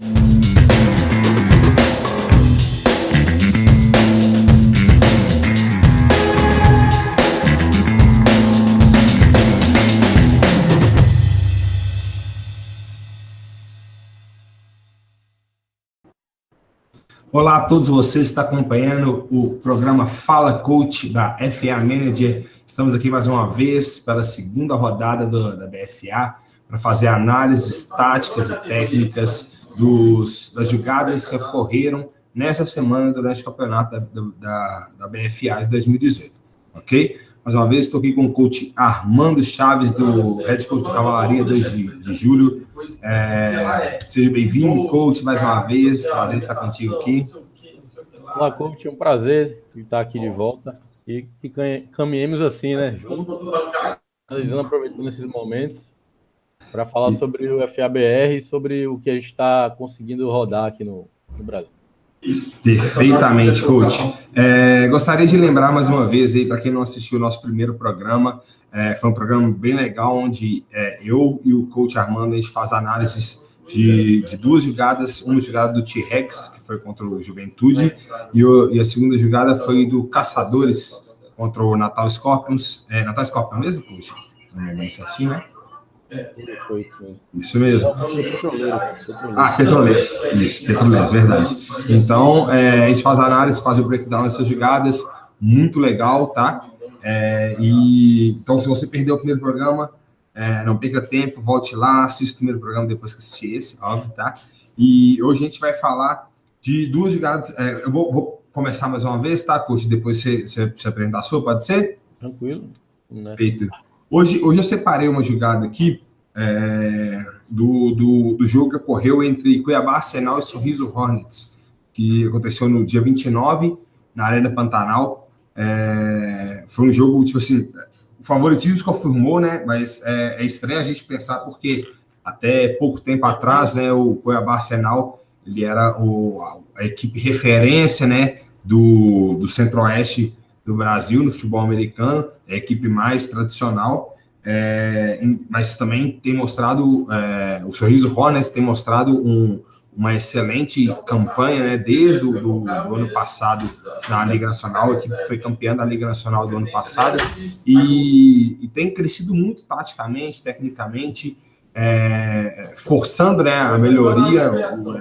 Olá a todos vocês que estão acompanhando o programa Fala Coach da FA Manager. Estamos aqui mais uma vez pela segunda rodada da BFA para fazer análises táticas e técnicas das jogadas que ocorreram nessa semana durante o campeonato da BFA de 2018, ok? Mais uma vez, estou aqui com o coach Armando Chaves, do Head Coach do Cavalaria 2 de julho. Seja bem-vindo, coach, mais uma vez. Prazer estar contigo aqui. Olá, coach. É um prazer estar aqui de volta e que caminhemos assim, né? Juntos, aproveitando esses momentos para falar sobre o FABR e sobre o que a gente está conseguindo rodar aqui no Brasil. Perfeitamente, coach. Gostaria de lembrar mais uma vez aí, para quem não assistiu o nosso primeiro programa, foi um programa bem legal, onde eu e o coach Armando, a gente faz análises de duas jogadas, uma jogada do T-Rex, que foi contra o Juventude, e a segunda jogada foi do Caçadores contra o Natal Scorpions. Natal Scorpions mesmo, coach? Não me lembro certinho, né? Isso mesmo. Petroleiros. Isso, Petroleiros, verdade. Então, a gente faz a análise, faz o breakdown dessas jogadas, muito legal, tá? Então, se você perdeu o primeiro programa, não perca tempo, volte lá, assista o primeiro programa depois que assistir esse, óbvio, tá? E hoje a gente vai falar de duas jogadas. Eu vou começar mais uma vez, tá, coach? Depois você apresentar a sua, pode ser? Tranquilo. Perfeito. Hoje eu separei uma jogada aqui do jogo que ocorreu entre Cuiabá Arsenal e Sorriso Hornets, que aconteceu no dia 29, na Arena Pantanal. Foi um jogo, tipo assim, o favoritismo se confirmou, né? Mas é estranho a gente pensar, porque até pouco tempo atrás, né, o Cuiabá Arsenal, ele era a equipe referência, né, do Centro-Oeste do Brasil no futebol americano, é a equipe mais tradicional, mas também tem mostrado, o Sorriso Hornets tem mostrado uma excelente campanha, né, desde do ano passado na Liga Nacional, a equipe foi campeã da Liga Nacional do ano passado, e tem crescido muito taticamente, tecnicamente, forçando, né, a melhoria,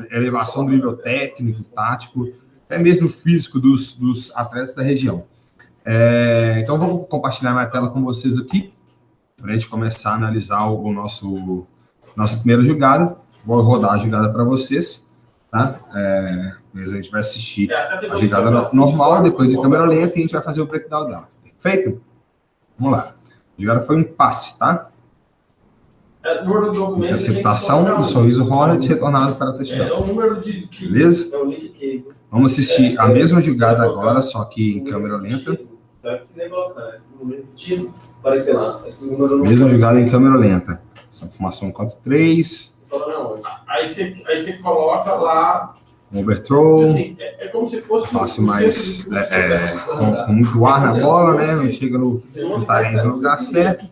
a elevação do nível técnico, tático, até mesmo físico dos atletas da região. Então, vou compartilhar minha tela com vocês aqui, para a gente começar a analisar nossa primeira jogada. Vou rodar a jogada para vocês, tá? A gente vai assistir a jogada normal, depois em câmera lenta, e a gente vai fazer o breakdown dela. Perfeito? Vamos lá. A jogada foi um passe, tá? Interceptação do Sorriso Hornets, retornado para a touchdown. Beleza? Vamos assistir a mesma jogada agora, só que em câmera lenta. Mesma jogada em câmera lenta. Essa formação 4-3. Aí você coloca lá. Overthrow. Assim, como se fosse passe mais com muito ar na bola, né? Não chega no lugar certo.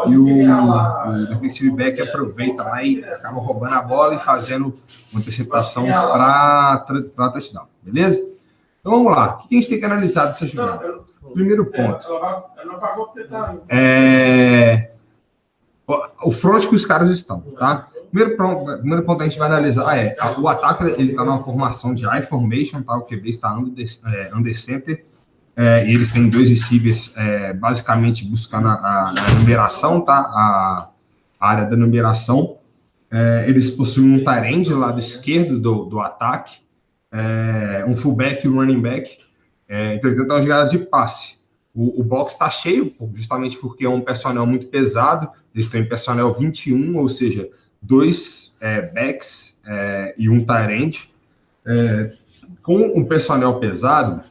E o defensive back aproveita lá e acaba roubando a bola e fazendo uma interceptação para touchdown. Beleza? Então vamos lá. O que a gente tem que analisar dessa jogada? Primeiro ponto. O front que os caras estão, tá? Primeiro ponto que a gente vai analisar o ataque, ele está numa formação de I formation, tá? O QB está under center, e eles têm dois receivers, basicamente buscando a numeração, tá? A área da numeração. Eles possuem um tight end do lado esquerdo do ataque, um fullback e um running back. Então, ele tem uma jogada de passe. O box está cheio, justamente porque é um personnel muito pesado. Eles têm personnel 21, ou seja, 2 backs e um tight end. Com um personnel pesado,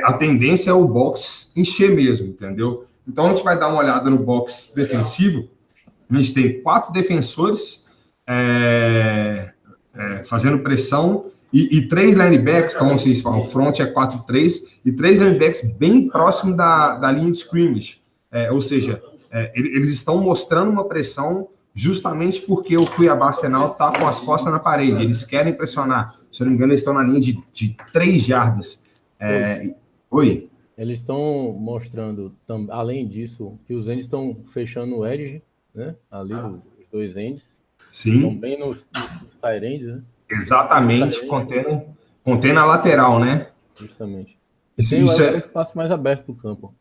a tendência é o box encher mesmo, entendeu? Então, a gente vai dar uma olhada no box defensivo. A gente tem 4 defensores fazendo pressão e 3 linebacks, então vocês falam, o front é 4-3, e 3 linebacks bem próximo da linha de scrimmage. Ou seja, eles estão mostrando uma pressão justamente porque o Cuiabá Arsenal está com as costas na parede. Eles querem pressionar. Se eu não me engano, eles estão na linha de 3 jardas. Oi? Eles estão mostrando, além disso, que os ends estão fechando o edge, né? Ali, os 2 ends. Estão Sim. bem nos tight ends, né? Exatamente, contendo a lateral, né? Justamente. E Isso, tem isso o espaço mais aberto do campo.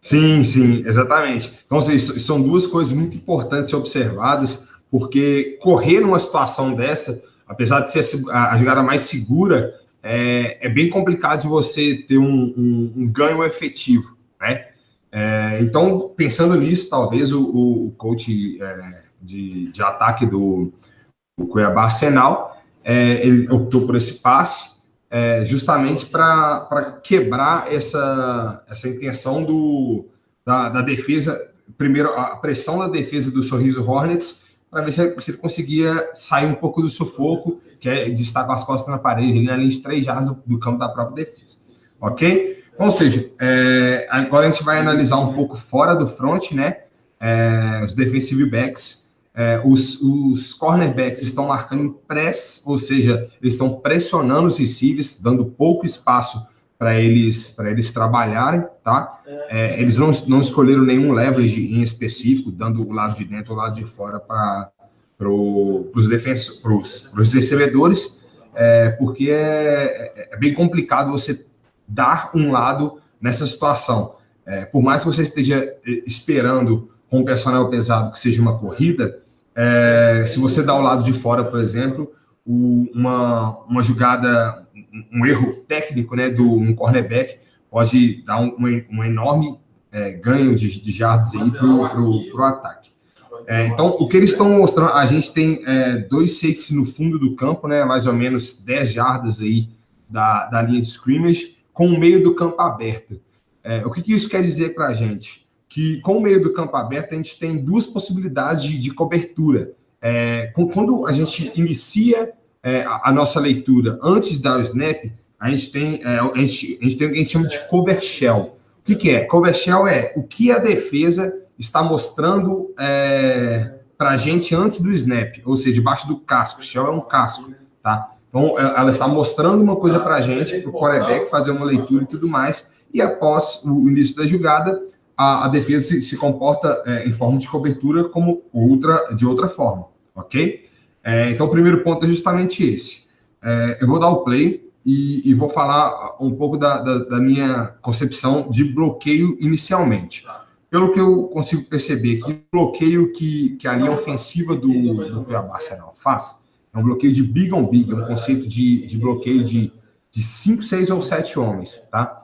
Sim, exatamente. Então, são duas coisas muito importantes observadas, porque correr numa situação dessa, apesar de ser a jogada mais segura, é bem complicado de você ter um ganho efetivo, né? Então, pensando nisso, talvez o coach de ataque do Cuiabá Arsenal, ele optou por esse passe, justamente para quebrar essa intenção da defesa, primeiro a pressão da defesa do Sorriso Hornets, para ver se ele conseguia sair um pouco do sufoco, que é de estar com as costas na parede, ali na linha de 3 jardas do campo da própria defesa. Ok? Ou seja, agora a gente vai analisar um pouco fora do front, né? Os defensive backs. Os cornerbacks estão marcando em press, ou seja, eles estão pressionando os receivers, dando pouco espaço para eles trabalharem, tá? Eles não escolheram nenhum leverage em específico, dando o lado de dentro ou o lado de fora para os recebedores, porque é bem complicado você dar um lado nessa situação. Por mais que você esteja esperando com um personal pesado que seja uma corrida, se você dá o lado de fora, por exemplo, uma jogada, um erro técnico, né, um cornerback pode dar um enorme ganho de jardas aí para o ataque. Então, o que eles estão mostrando, a gente tem 2 safeties no fundo do campo, né, mais ou menos 10 jardas aí da linha de scrimmage, com o meio do campo aberto. O que isso quer dizer para a gente? Que com o meio do campo aberto a gente tem 2 possibilidades de cobertura. Quando a gente inicia a nossa leitura antes da snap, a gente tem o que a gente chama de cover shell. O que é? Cover shell é o que a defesa está mostrando para a gente antes do snap, ou seja, debaixo do casco. Shell é um casco, tá? Então, ela está mostrando uma coisa para a gente, para o quarterback fazer uma leitura e tudo mais, e após o início da jogada, a defesa se comporta em forma de cobertura como de outra forma, ok? Então, o primeiro ponto é justamente esse. Eu vou dar o play e vou falar um pouco da minha concepção de bloqueio inicialmente. Pelo que eu consigo perceber, que o bloqueio que a linha ofensiva do Cuiabá Arsenal faz é um bloqueio de big on big, é um conceito de bloqueio de 5, 6 ou 7 homens, tá?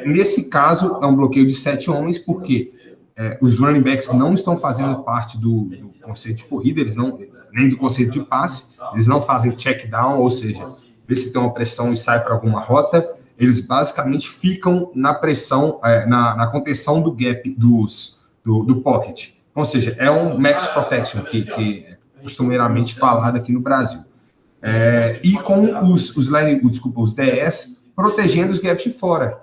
Nesse caso, é um bloqueio de 7 homens, porque os running backs não estão fazendo parte do conceito de corrida, nem do conceito de passe, eles não fazem check down, ou seja, ver se tem uma pressão e sai para alguma rota, eles basicamente ficam na pressão, na contenção do gap do pocket. Ou seja, é um max protection que é costumeiramente falado aqui no Brasil. E com os DS protegendo os gaps de fora.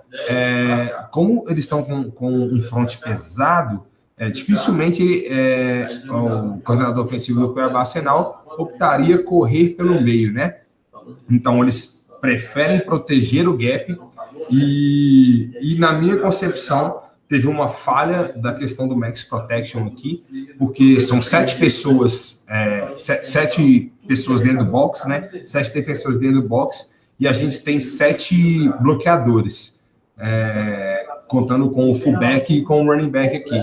Como eles estão com um front pesado, dificilmente o coordenador ofensivo do Cuiabá Arsenal optaria correr pelo meio, né? Então, eles preferem proteger o gap e na minha concepção, teve uma falha da questão do max protection aqui, porque são 7 pessoas, 7 pessoas dentro do box, né? 7 defensores dentro do box, e a gente tem 7 bloqueadores, contando com o fullback e com o running back aqui.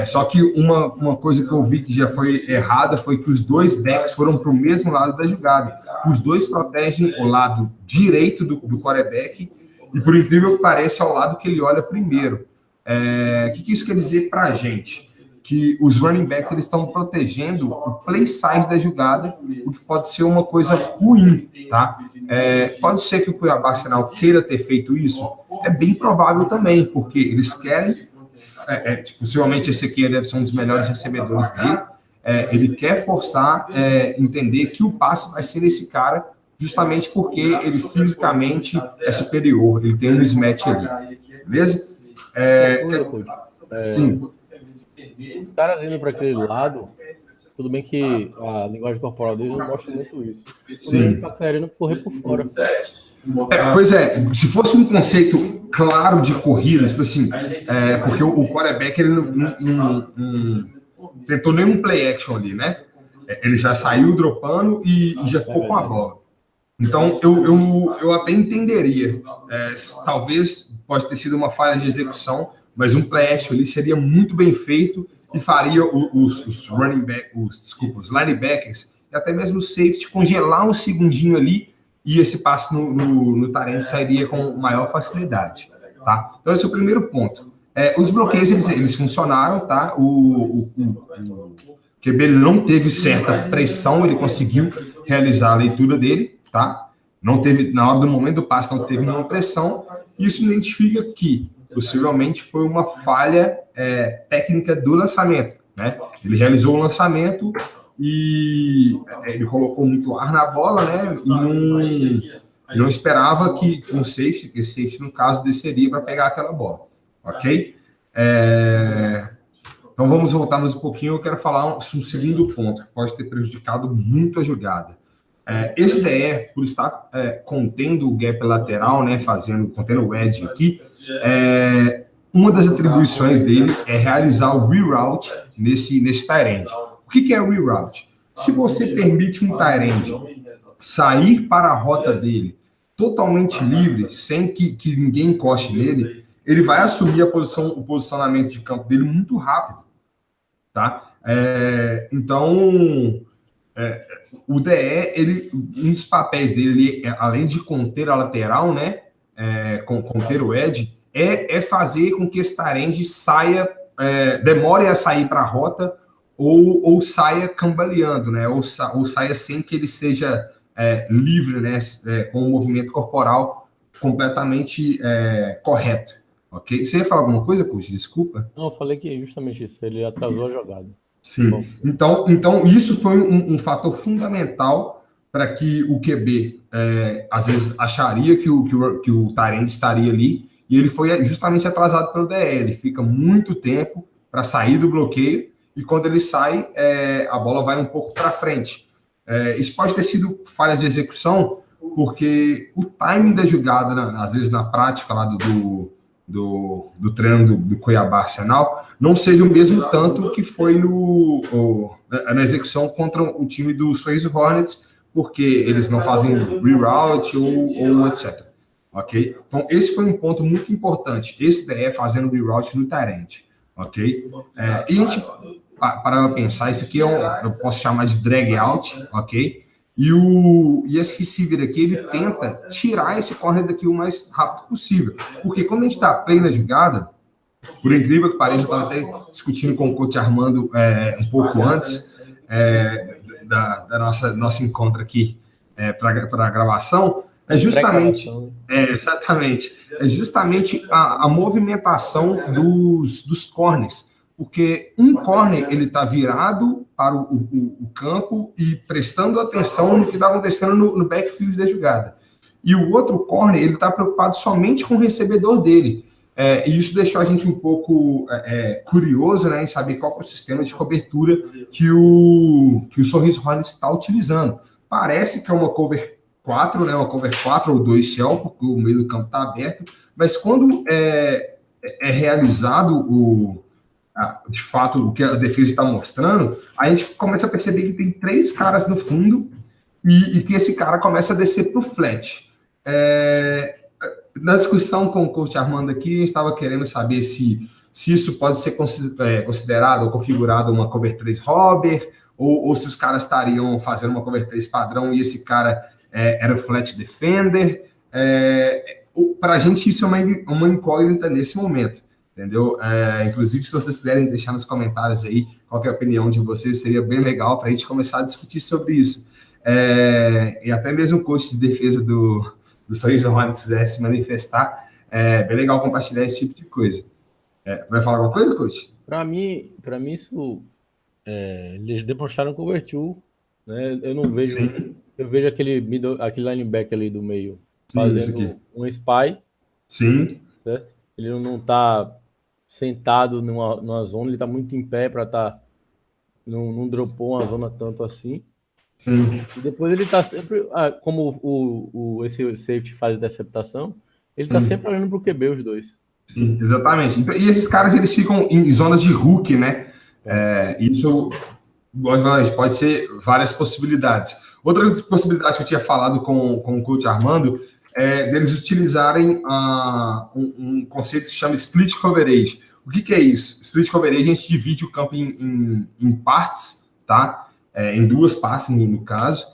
Só que uma coisa que eu vi que já foi errada foi que os 2 backs foram para o mesmo lado da jogada. Os 2 protegem o lado direito do quarterback e, por incrível que pareça, é o lado que ele olha primeiro. O que isso quer dizer para a gente? Que os running backs eles estão protegendo o play size da jogada, o que pode ser uma coisa ruim, tá? Pode ser que o Cuiabá Arsenal queira ter feito isso? É bem provável também, porque eles querem, possivelmente esse aqui deve ser um dos melhores recebedores dele, ele quer forçar, entender que o passe vai ser esse cara, justamente porque ele fisicamente é superior, ele tem um mismatch ali, beleza? Sim. Os caras indo para aquele lado, Tudo bem que a linguagem corporal dele não mostra muito isso. Sim. Ele tá querendo correr por fora. Pois é, se fosse um conceito claro de corrida, tipo assim, porque o quarterback ele não tentou nenhum play action ali, né? Ele já saiu dropando e já ficou com a bola. Então, eu até entenderia. Talvez pode ter sido uma falha de execução, mas um play action ali seria muito bem feito e faria os linebackers e até mesmo o safety congelar um segundinho ali e esse passe no Tarente sairia com maior facilidade. Tá? Então, esse é o primeiro ponto. Os bloqueios, eles funcionaram, tá? O QB não teve certa pressão, ele conseguiu realizar a leitura dele, tá? Não teve, na hora do momento do passe, não teve nenhuma pressão. Isso identifica que possivelmente foi uma falha técnica do lançamento, né? Ele realizou o lançamento e ele colocou muito ar na bola, né? E não esperava que um safety, que esse safety, no caso, desceria para pegar aquela bola, ok? Então vamos voltar mais um pouquinho. Eu quero falar um segundo ponto que pode ter prejudicado muito a jogada. Esse DE, por estar contendo o gap lateral, né, contendo o edge aqui, uma das atribuições dele é realizar o reroute nesse tight end. O que é o reroute? Se você permite um tight end sair para a rota dele totalmente livre, sem que ninguém encoste nele, ele vai assumir o posicionamento de campo dele muito rápido, tá? Então, o DE, um dos papéis dele, além de conter a lateral, né, conter o edge, é fazer com que esse tarende saia, demore a sair para a rota ou saia cambaleando, né, ou saia sem que ele seja livre, né, com o movimento corporal completamente correto. Ok? Você ia falar alguma coisa, Coach? Desculpa. Não, eu falei que justamente isso, ele atrasou a jogada. Sim. Então isso foi um fator fundamental para que o QB às vezes acharia que o Tyrande estaria ali e ele foi justamente atrasado pelo DE. Ele fica muito tempo para sair do bloqueio e quando ele sai, a bola vai um pouco para frente. Isso pode ter sido falha de execução, porque o timing da jogada, né, às vezes na prática lá do treino do Cuiabá Arsenal, não seja o mesmo tanto que foi na execução contra o time do Sorriso Hornets, porque eles não fazem reroute ou etc. Ok? Então, esse foi um ponto muito importante. Esse DE fazendo reroute no Tyrant. Ok? E a gente, para pensar, isso aqui eu posso chamar de drag out, ok? E esse receiver aqui, ele tenta tirar esse corner daqui o mais rápido possível. Porque quando a gente está play na jogada, por incrível que pareça, eu estava até discutindo com o coach Armando um pouco antes da nossa encontro aqui para a gravação, exatamente a movimentação dos corners. Porque um corner, ele está virado para o campo e prestando atenção no que está acontecendo no backfield da jogada. E o outro corner, ele está preocupado somente com o recebedor dele. E isso deixou a gente um pouco curioso, né, em saber qual é o sistema de cobertura que o Sorriso Hornets está utilizando. Parece que é uma cover 4, né, uma cover 4 ou 2 shell, porque o meio do campo está aberto, mas quando é realizado de fato o que a defesa está mostrando, a gente começa a perceber que tem 3 caras no fundo e que esse cara começa a descer para o flat. Na discussão com o coach Armando aqui, a gente estava querendo saber se isso pode ser considerado ou configurado uma cover 3 robber, ou se os caras estariam fazendo uma cover 3 padrão e esse cara era flat defender. Para a gente isso é uma incógnita nesse momento, entendeu? Inclusive, se vocês quiserem deixar nos comentários aí qual é a opinião de vocês, seria bem legal para a gente começar a discutir sobre isso. E até mesmo o coach de defesa do Sorriso Hornets quiser se manifestar, bem legal compartilhar esse tipo de coisa. Vai falar alguma coisa, coach? Para mim isso eles demonstraram cover 2, né? Eu não vejo. Sim. Eu vejo aquele linebacker ali do meio fazendo um spy. Sim. Certo? Ele não está sentado numa zona, ele está muito em pé para estar não dropou uma zona tanto assim. Sim. E depois ele tá sempre, como esse safety faz interceptação, ele tá sempre olhando pro QB, os dois. Sim, exatamente. Então, e esses caras, eles ficam em zonas de hook, né? Isso pode ser várias possibilidades. Outra possibilidade que eu tinha falado com o coach Armando é deles utilizarem um conceito que se chama split coverage. O que é isso? Split coverage, a gente divide o campo em partes, tá? Em duas partes, no caso.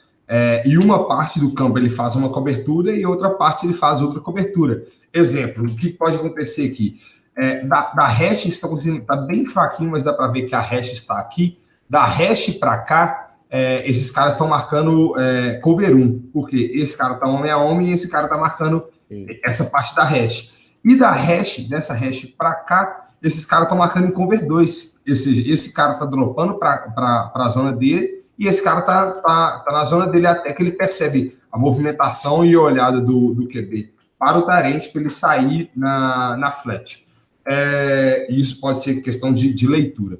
E uma parte do campo ele faz uma cobertura e outra parte ele faz outra cobertura. Exemplo, o que pode acontecer aqui? Da hash está bem fraquinho, mas dá para ver que a hash está aqui. Da hash para cá, esses caras estão marcando cover 1, porque esse cara está homem a homem e esse cara está marcando essa parte da hash. E dessa hash para cá, esses caras estão marcando em cover 2. Esse cara está dropando para a zona dele e esse cara tá na zona dele até que ele percebe a movimentação e a olhada do QB para o tarente para ele sair na flat. Isso pode ser questão de leitura.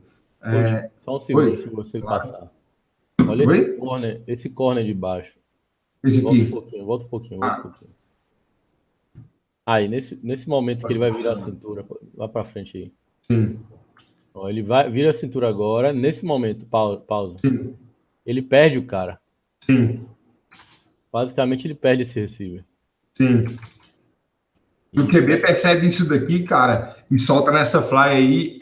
Só um segundo, se você passar. Olha esse corner de baixo. Esse aqui. Volta um pouquinho. Aí, nesse momento que ele vai virar a cintura, lá para frente aí. Sim. Ó, ele vira a cintura agora, nesse momento, pausa. Sim. Ele perde o cara. Sim. Basicamente, ele perde esse receiver. Sim. E o QB percebe isso daqui, cara, e solta nessa fly aí,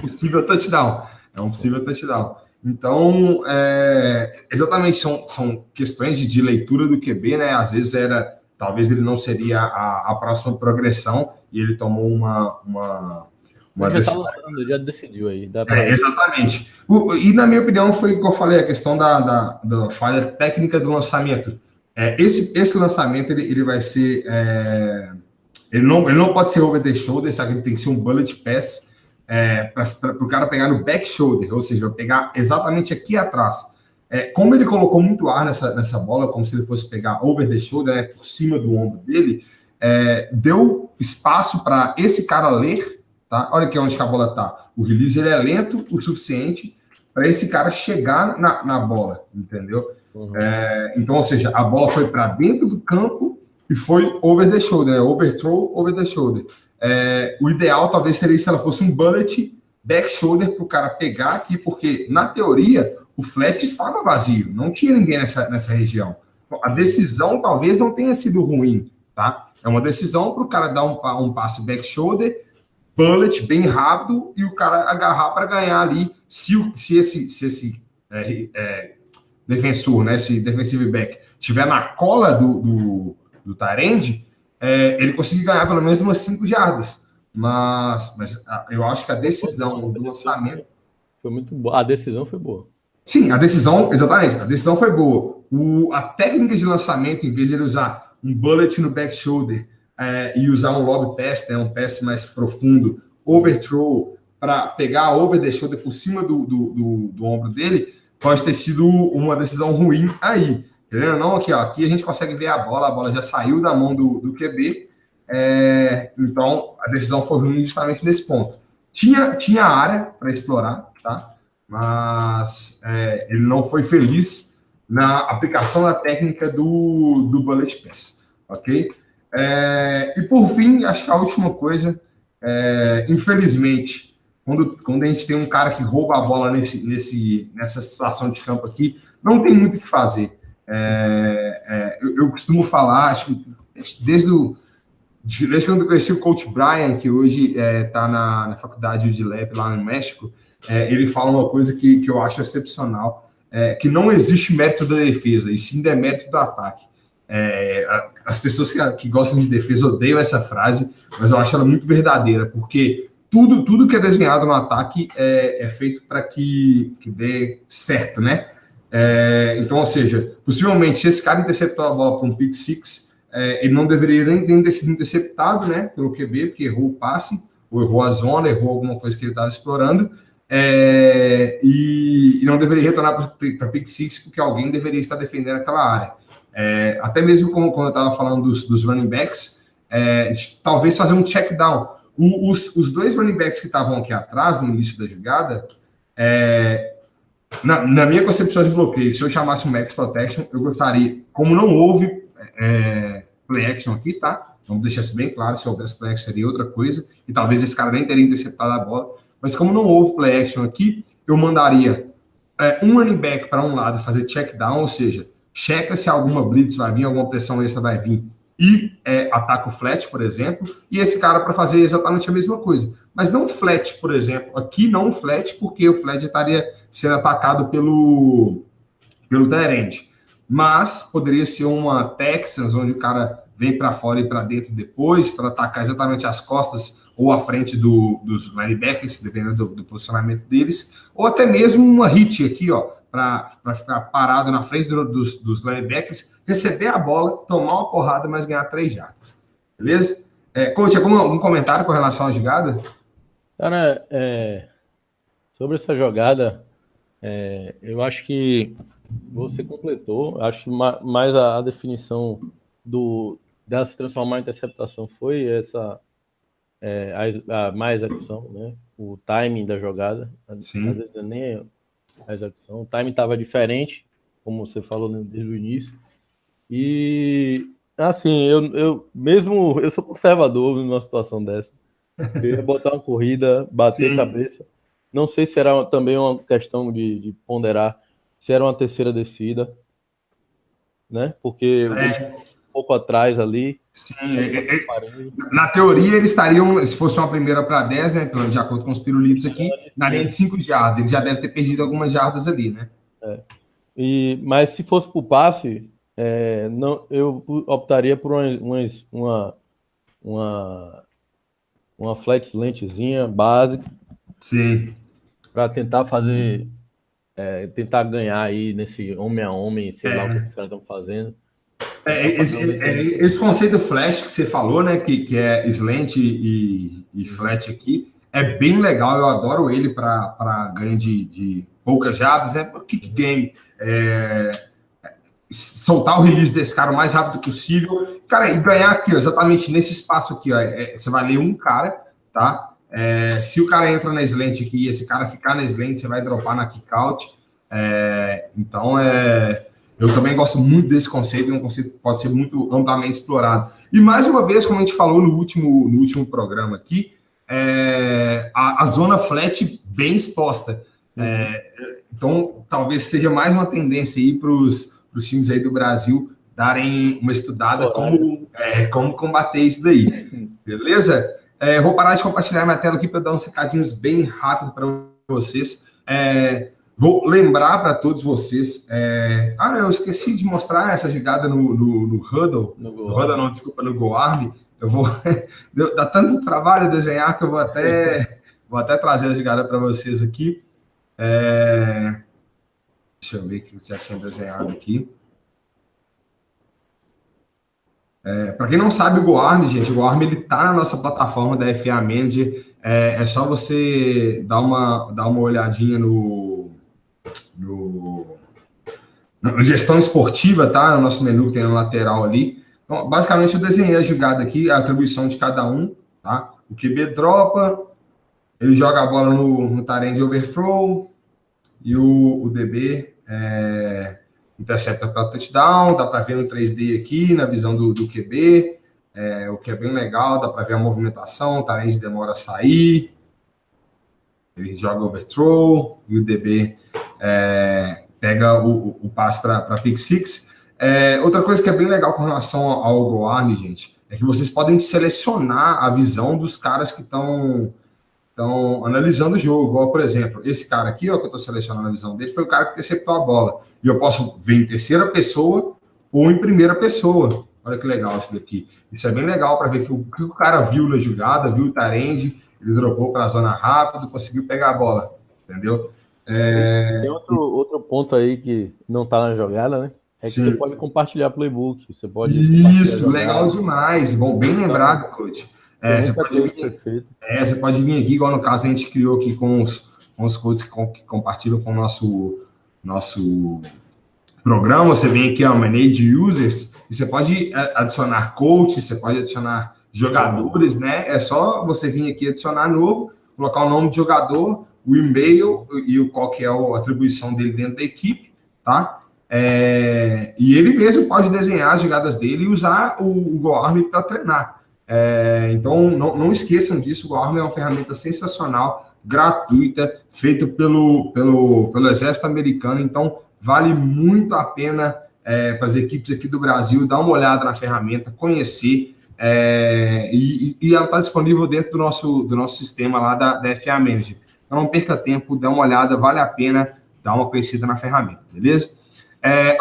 possível touchdown. É um possível touchdown. Então, exatamente, são questões de leitura do QB, né? Às vezes talvez ele não seria a próxima progressão e ele tomou uma decisão. Já decidiu aí. Exatamente. E na minha opinião foi o que eu falei, a questão da falha técnica do lançamento. Esse lançamento, ele vai ser... Ele não pode ser over the shoulder, sabe? Ele tem que ser um bullet pass para o cara pegar no back shoulder, ou seja, pegar exatamente aqui atrás. Como ele colocou muito ar nessa bola, como se ele fosse pegar over the shoulder, né, por cima do ombro dele, deu espaço para esse cara ler, tá? Olha aqui onde que a bola está. O release ele é lento o suficiente para esse cara chegar na bola, entendeu? Uhum. Então, ou seja, a bola foi para dentro do campo e foi over the shoulder, né? Overthrow, over the shoulder. O ideal talvez seria se ela fosse um bullet back shoulder para o cara pegar aqui, porque na teoria o flat estava vazio, não tinha ninguém nessa região. A decisão talvez não tenha sido ruim, tá? É uma decisão para o cara dar um passe back shoulder, bullet bem rápido e o cara agarrar para ganhar ali. Se esse defensor, né, esse defensive back, estiver na cola do tight-end, ele conseguir ganhar pelo menos umas 5 jardas. Mas eu acho que a decisão do lançamento foi muito boa. A decisão foi boa. Sim, exatamente. A decisão foi boa. A técnica de lançamento, em vez de ele usar um bullet no back shoulder e usar um lob pass, né, um pass mais profundo, overthrow, para pegar over the shoulder por cima do ombro dele, pode ter sido uma decisão ruim aí. Entendeu? Não, aqui a gente consegue ver a bola já saiu da mão do QB, então a decisão foi ruim justamente nesse ponto. Tinha área para explorar, tá? Mas ele não foi feliz na aplicação da técnica do bullet pass, ok? E por fim, acho que a última coisa, infelizmente, quando a gente tem um cara que rouba a bola nessa situação de campo aqui, não tem muito o que fazer. Eu costumo falar, acho que desde quando eu conheci o coach Brian, que hoje está na faculdade de Lep lá no México, ele fala uma coisa que eu acho excepcional, que não existe mérito da defesa, e sim demérito do ataque. As pessoas que gostam de defesa odeiam essa frase, mas eu acho ela muito verdadeira, porque tudo que é desenhado no ataque é feito para que dê certo, né? Então, ou seja, possivelmente, se esse cara interceptou a bola para um pick six, ele não deveria nem ter sido interceptado, né, pelo QB, porque errou o passe, ou errou a zona, errou alguma coisa que ele estava explorando, e não deveria retornar para pick six, porque alguém deveria estar defendendo aquela área. Até mesmo quando eu estava falando dos running backs, talvez fazer um check down. Os dois running backs que estavam aqui atrás, no início da jogada, Na minha concepção de bloqueio, se eu chamasse um Max Protection, eu gostaria, como não houve play action aqui, tá? Vamos deixar isso bem claro, se houvesse play action seria outra coisa, e talvez esse cara nem teria interceptado a bola, mas como não houve play action aqui, eu mandaria um running back para um lado fazer check down, ou seja, checa se alguma blitz vai vir, alguma pressão extra vai vir, e ataca o flat, por exemplo, e esse cara para fazer exatamente a mesma coisa. Mas não flat, por exemplo. Aqui não flat, porque o flat estaria sendo atacado pelo tight end. Mas poderia ser uma Texans, onde o cara vem para fora e para dentro depois, para atacar exatamente as costas ou a frente dos linebackers, dependendo do posicionamento deles, ou até mesmo uma hit aqui, ó, para ficar parado na frente dos linebackers, receber a bola, tomar uma porrada, mas ganhar 3 jardas. Beleza? Coach, algum comentário com relação à jogada? Cara, sobre essa jogada, eu acho que você completou. Acho que mais a definição dela se transformar em interceptação foi essa a má execução, né? O timing da jogada. Sim. Às vezes nem a execução. O timing estava diferente, como você falou desde o início. E assim, eu sou conservador numa situação dessa. Eu ia botar uma corrida, bater Sim. cabeça. Não sei se era também uma questão de ponderar se era uma terceira descida, né? Porque um pouco atrás ali. Sim. Na teoria, eles estariam, se fosse uma primeira para 10, né? De acordo com os pirulitos aqui, na linha de 5 jardas. Ele já deve ter perdido algumas jardas ali, né? Mas se fosse para o passe, eu optaria por uma flat slantezinha básica. Sim. Para tentar fazer, tentar ganhar aí nesse homem a homem, sei lá o que os caras estão fazendo. Esse conceito flash que você falou, né, que é slant e flat aqui, é bem legal, eu adoro ele para ganho de poucas jardas, kick game, soltar o release desse cara o mais rápido possível, cara, e ganhar aqui, ó, exatamente nesse espaço aqui, ó, você vai ler um cara, tá? Se o cara entra na slant aqui e esse cara ficar na slant, você vai dropar na kick out. Então, eu também gosto muito desse conceito, é um conceito que pode ser muito amplamente explorado. E mais uma vez, como a gente falou no último programa aqui, a zona flat bem exposta. Então, talvez seja mais uma tendência aí para os times aí do Brasil darem uma estudada como combater isso daí. Beleza? Vou parar de compartilhar minha tela aqui para dar uns recadinhos bem rápido para vocês. Vou lembrar para todos vocês. Eu esqueci de mostrar essa jogada no Huddle. No Huddle, não, desculpa, no GoArm. Eu vou. Dá tanto trabalho desenhar que eu vou até trazer a jogada para vocês aqui. Deixa eu ver o que você já tinha desenhado aqui. Para quem não sabe, o GoArm, gente, o GoArm ele tá na nossa plataforma da FA Manager. É só você dar uma olhadinha na gestão esportiva, tá? No nosso menu que tem na lateral ali. Então, basicamente, eu desenhei a jogada aqui, a atribuição de cada um, tá? O QB dropa, ele joga a bola no tight end overthrow e o DB intercepta para touchdown, dá para ver no 3D aqui, na visão do QB, o que é bem legal, dá para ver a movimentação, o tight end demora a sair, ele joga overthrow e o DB pega o passe para pick six. Outra coisa que é bem legal com relação ao GoArm, gente, é que vocês podem selecionar a visão dos caras que estão analisando o jogo. Igual, por exemplo, esse cara aqui, ó, que eu estou selecionando a visão dele, foi o cara que interceptou a bola. E eu posso ver em terceira pessoa ou em primeira pessoa. Olha que legal isso daqui. Isso é bem legal para ver o que o cara viu na jogada, viu o tight end, ele dropou para a zona rápido, conseguiu pegar a bola. Entendeu? Tem outro ponto aí que não está na jogada, né? É que você pode compartilhar playbook. Você pode isso, legal demais. Bom, bem lembrado, coach. Você pode vir aqui, igual no caso a gente criou aqui com os coaches que compartilham com o nosso programa. Você vem aqui, ó, Manage Users, e você pode adicionar coaches, você pode adicionar jogadores, né? É só você vir aqui adicionar novo, colocar o nome de jogador, o e-mail e qual que é a atribuição dele dentro da equipe, tá? E ele mesmo pode desenhar as jogadas dele e usar o Google Army para treinar. Então, não esqueçam disso, o Google Army é uma ferramenta sensacional, gratuita, feita pelo Exército Americano, então vale muito a pena para as equipes aqui do Brasil dar uma olhada na ferramenta, conhecer, e ela está disponível dentro do nosso sistema lá da FA Manager. Então não perca tempo, dá uma olhada, vale a pena dar uma conhecida na ferramenta, beleza?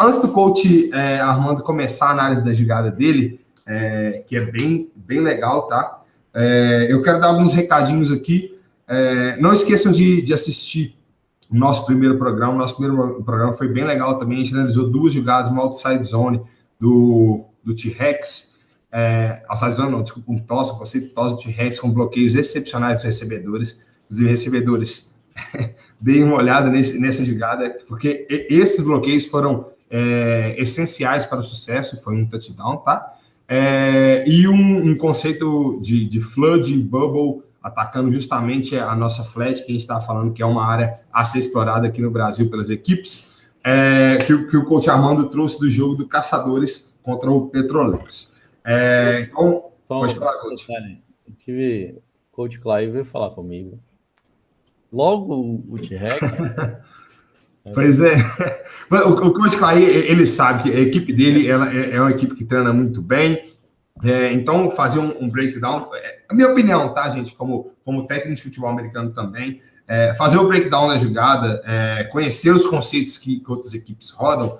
Antes do coach Armando começar a análise da jogada dele, que é bem legal, tá? Eu quero dar alguns recadinhos aqui. Não esqueçam de assistir o nosso primeiro programa. O nosso primeiro programa foi bem legal também. A gente analisou 2 jogadas, uma outside zone do T-Rex. Outside zone, não, desculpa, um conceito tosse do T-Rex com bloqueios excepcionais dos recebedores. Os recebedores, deem uma olhada nessa jogada, porque esses bloqueios foram essenciais para o sucesso. Foi um touchdown, tá? E um conceito de flood bubble, atacando justamente a nossa flat, que a gente está falando que é uma área a ser explorada aqui no Brasil pelas equipes, que o coach Armando trouxe do jogo do Caçadores contra o Petroleiros. Então, pode falar, coach. Eu tive o coach Clay veio falar comigo. Logo o T-Rex. Pois é. O coach Clay, ele sabe que a equipe dele é uma equipe que treina muito bem. Então, fazer um breakdown, a minha opinião, tá, gente, como técnico de futebol americano também, fazer o breakdown da jogada, conhecer os conceitos que outras equipes rodam,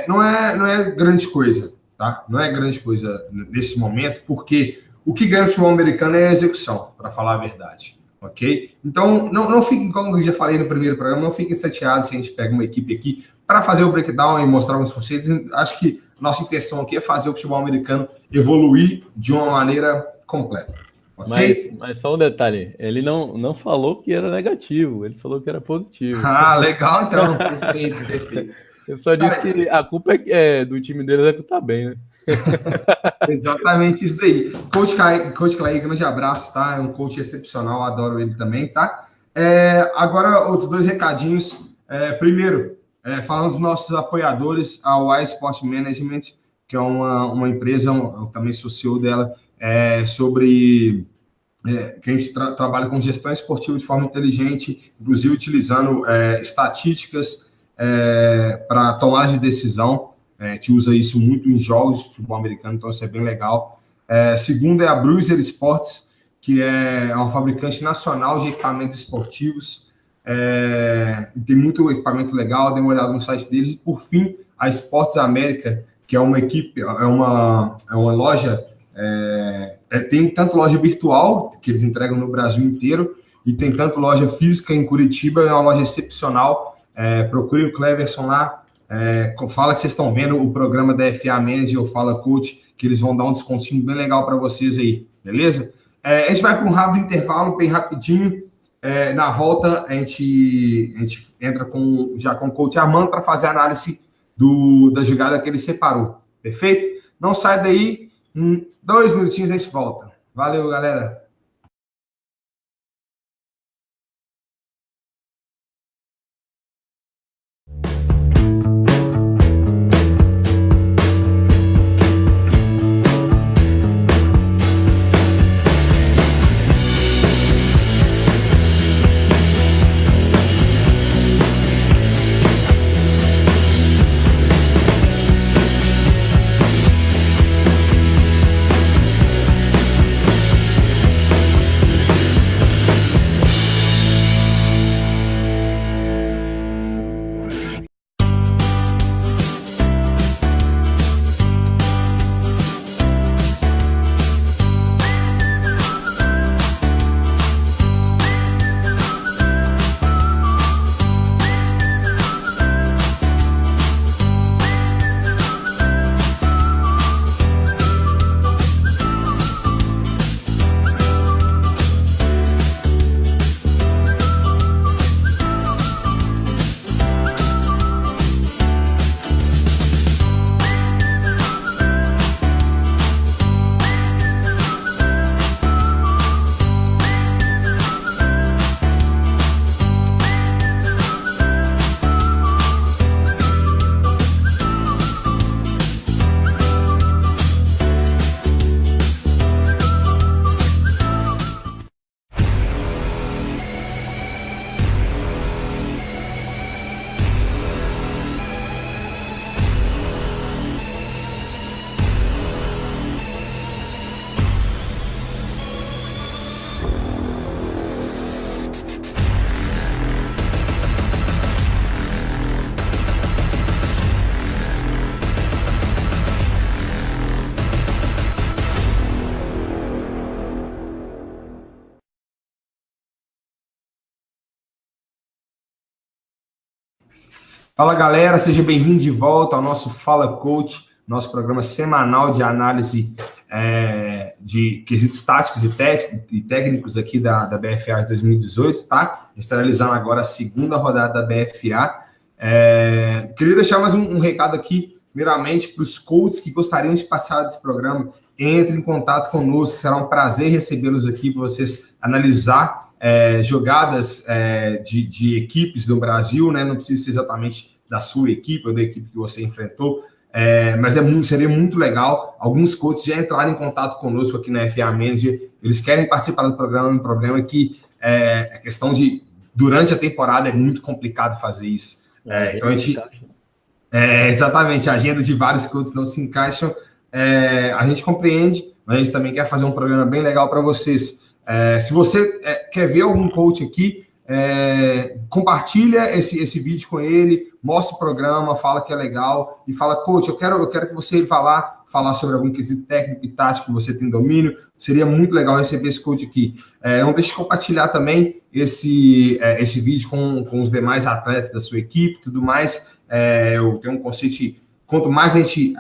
não é grande coisa, tá? Não é grande coisa nesse momento, porque o que ganha o futebol americano é a execução, para falar a verdade, ok? Então, não fiquem, como eu já falei no primeiro programa, não fiquem chateados se a gente pega uma equipe aqui para fazer o breakdown e mostrar alguns conceitos. Acho que nossa intenção aqui é fazer o futebol americano evoluir de uma maneira completa. Okay? Mas só um detalhe, ele não falou que era negativo, ele falou que era positivo. Ah, legal então, perfeito. Eu só disse que a culpa é do time dele executar bem, né? Exatamente isso daí. Coach Clay, grande abraço, tá? É um coach excepcional, adoro ele também, tá? Agora, outros 2 recadinhos. Primeiro, falando dos nossos apoiadores, a Y Sport Management, que é uma empresa, eu também sou CEO dela, que a gente trabalha com gestão esportiva de forma inteligente, inclusive utilizando estatísticas para tomar de decisão. A gente usa isso muito em jogos de futebol americano, então isso é bem legal. Segundo é a Bruiser Sports, que é uma fabricante nacional de equipamentos esportivos. Tem muito equipamento legal, dê uma olhada no site deles. E, por fim, a Sports América, que é uma equipe, é uma loja, tem tanto loja virtual, que eles entregam no Brasil inteiro, e tem tanto loja física em Curitiba, é uma loja excepcional. Procure o Cleverson lá, fala que vocês estão vendo o programa da FA Manager ou Fala Coach, que eles vão dar um descontinho bem legal para vocês aí, beleza? A gente vai para um rápido intervalo, bem rapidinho. Na volta, a gente entra já com o coach Armando para fazer a análise da jogada que ele separou, perfeito? Não sai daí, em 2 minutinhos a gente volta. Valeu, galera! Fala, galera, seja bem-vindo de volta ao nosso Fala Coach, nosso programa semanal de análise de quesitos táticos e técnicos aqui da BFA de 2018, tá? A gente está realizando agora a segunda rodada da BFA. Queria deixar mais um recado aqui, primeiramente, para os coaches que gostariam de participar desse programa. Entre em contato conosco, será um prazer recebê-los aqui para vocês analisar jogadas de equipes do Brasil, né? Não precisa ser exatamente da sua equipe ou da equipe que você enfrentou, mas seria muito legal. Alguns coaches já entraram em contato conosco aqui na FA Manager, eles querem participar do programa. O problema é que a questão de, durante a temporada, é muito complicado fazer isso. Então a gente... exatamente, a agenda de vários coaches não se encaixam. A gente compreende, mas a gente também quer fazer um programa bem legal para vocês. Se você quer ver algum coach aqui, compartilha esse vídeo com ele, mostra o programa, fala que é legal e fala, coach, eu quero que você vá lá falar sobre algum quesito técnico e tático que você tem domínio. Seria muito legal receber esse coach aqui. Não deixe de compartilhar também esse vídeo com os demais atletas da sua equipe e tudo mais. Eu tenho um conceito: quanto mais a gente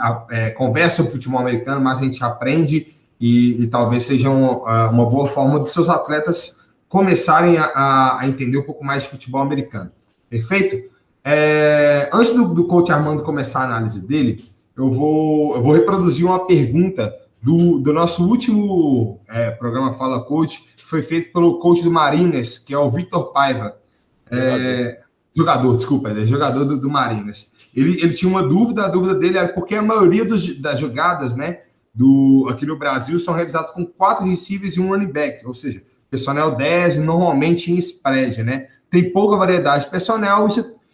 conversa sobre futebol americano, mais a gente aprende, e talvez seja uma boa forma dos seus atletas começarem a entender um pouco mais de futebol americano. Perfeito? Antes do coach Armando começar a análise dele, eu vou reproduzir uma pergunta do nosso último programa Fala Coach, que foi feito pelo coach do Mariners, que é o Victor Paiva. Jogador, desculpa, ele é jogador do Mariners. Ele tinha uma dúvida, a dúvida dele era porque a maioria das jogadas, né, aqui no Brasil são realizadas com 4 receivers e um running back, ou seja, personnel 10 e normalmente em spread, né? Tem pouca variedade de personnel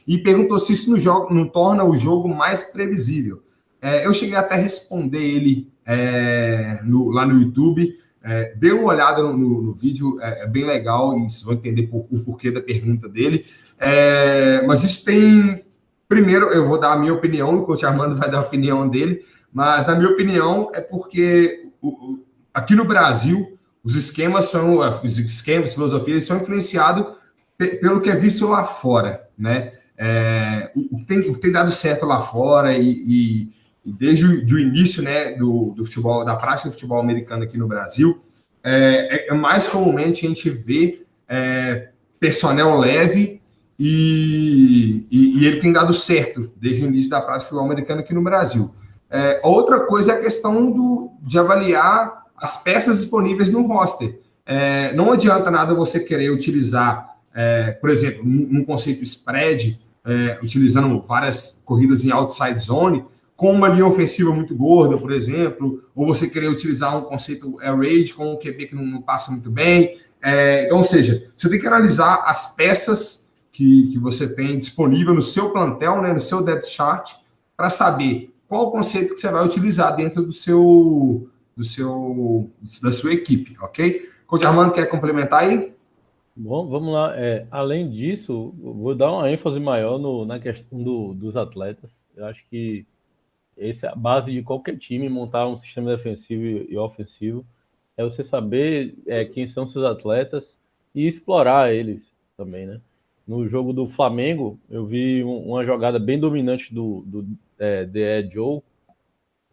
e perguntou se isso não torna o jogo mais previsível. Eu cheguei até a responder ele lá no YouTube. Dê uma olhada no vídeo, é bem legal, e vocês vão entender o porquê da pergunta dele. Mas isso tem... Primeiro, eu vou dar a minha opinião, o coach Armando vai dar a opinião dele, mas, na minha opinião, é porque aqui no Brasil, os esquemas, filosofias, são influenciados pelo que é visto lá fora, né? O que tem dado certo lá fora e desde o início, né, do futebol, da prática do futebol americano aqui no Brasil, mais comumente a gente vê personnel leve e ele tem dado certo desde o início da prática do futebol americano aqui no Brasil. Outra coisa é a questão de avaliar as peças disponíveis no roster. Não adianta nada você querer utilizar, por exemplo, um conceito spread, utilizando várias corridas em outside zone, com uma linha ofensiva muito gorda, por exemplo, ou você querer utilizar um conceito air raid com um QB que não passa muito bem. Então, ou seja, você tem que analisar as peças que você tem disponível no seu plantel, né, no seu depth chart, para saber qual o conceito que você vai utilizar dentro da sua equipe, ok? Coach Armando, quer complementar aí? Bom, vamos lá. Além disso, vou dar uma ênfase maior na questão dos atletas. Eu acho que essa é a base de qualquer time, montar um sistema defensivo e ofensivo. É você saber quem são seus atletas e explorar eles também, né? No jogo do Flamengo, eu vi uma jogada bem dominante do The Joe,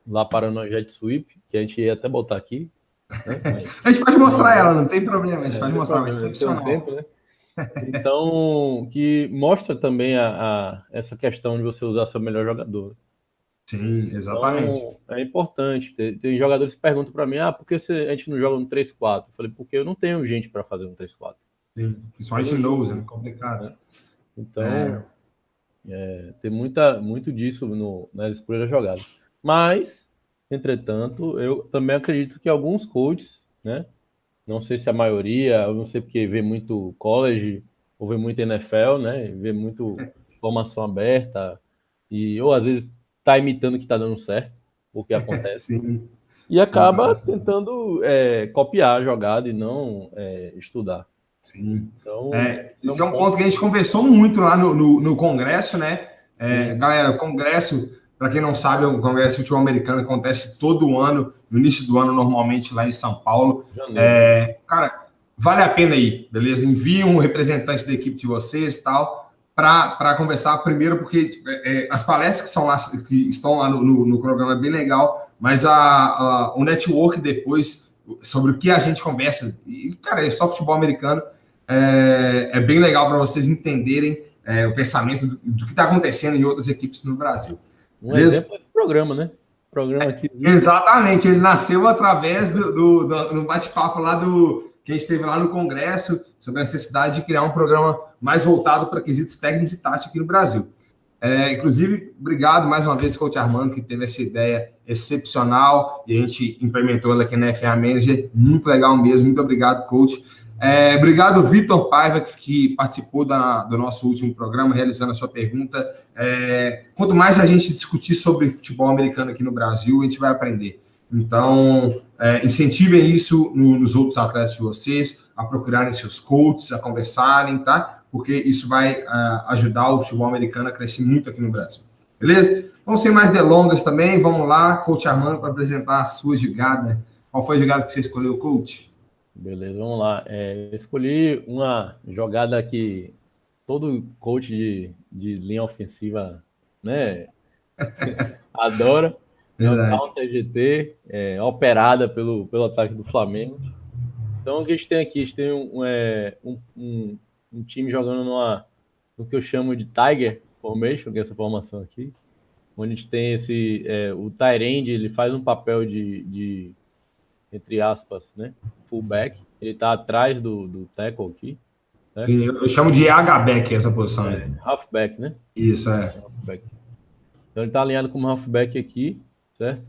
lá para o jet sweep, que a gente ia até botar aqui. Né? Mas... a gente pode mostrar ela, não tem problema, a gente pode mostrar, mas tem um tempo, né? Então, que mostra também essa questão de você usar seu melhor jogador. Sim, exatamente. Então, é importante. Tem jogadores que perguntam para mim, por que a gente não joga no 3-4? Eu falei, porque eu não tenho gente para fazer um 3-4. Sim, principalmente nose, é complicado. Então, tem muito disso nas escolhas da jogada. Mas, entretanto, eu também acredito que alguns coaches, né? Não sei se a maioria, eu não sei porque vê muito college ou vê muito NFL, né? Vê muito formação aberta ou às vezes tá imitando o que tá dando certo, o que acontece. Sim. E acaba tentando copiar a jogada e não estudar. Sim. Então, esse é um ponto que a gente conversou muito lá no Congresso, né? Galera, o Congresso, para quem não sabe, o Congresso de Futebol Americano acontece todo ano, no início do ano, normalmente lá em São Paulo. Cara, vale a pena ir, beleza? Envie um representante da equipe de vocês e tal, para conversar primeiro, porque as palestras que estão lá no programa é bem legal, mas o network depois, sobre o que a gente conversa, e, cara, é só futebol americano, é bem legal para vocês entenderem o pensamento do que está acontecendo em outras equipes no Brasil. Beleza? Exemplo é do programa, né? Programa aqui. Exatamente, ele nasceu através do bate-papo lá que a gente teve lá no Congresso, sobre a necessidade de criar um programa mais voltado para quesitos técnicos e táticos aqui no Brasil. Inclusive, obrigado mais uma vez, Coach Armando, que teve essa ideia excepcional e a gente implementou ela aqui na FA Manager. Muito legal mesmo. Muito obrigado, Coach. Obrigado, Vitor Paiva, que participou do nosso último programa, realizando a sua pergunta. Quanto mais a gente discutir sobre futebol americano aqui no Brasil, a gente vai aprender. Então, incentivem isso nos outros atletas de vocês, a procurarem seus coaches, a conversarem, tá? Porque isso vai ajudar o futebol americano a crescer muito aqui no Brasil. Beleza? Vamos sem mais delongas também. Vamos lá, Coach Armando, para apresentar a sua jogada. Qual foi a jogada que você escolheu, Coach? Beleza, vamos lá. Eu escolhi uma jogada que todo coach de linha ofensiva, né, adora. É o counter GT, operada pelo ataque do Flamengo. Então, o que a gente tem aqui? A gente tem um time jogando no que eu chamo de Tiger Formation, que é essa formação aqui, onde a gente tem o tight end, ele faz um papel de entre aspas, né, fullback. Ele está atrás do tackle aqui. Certo? Sim, eu chamo de H-back essa posição. Halfback, né? Isso, halfback. Então, ele está alinhado como halfback aqui, certo?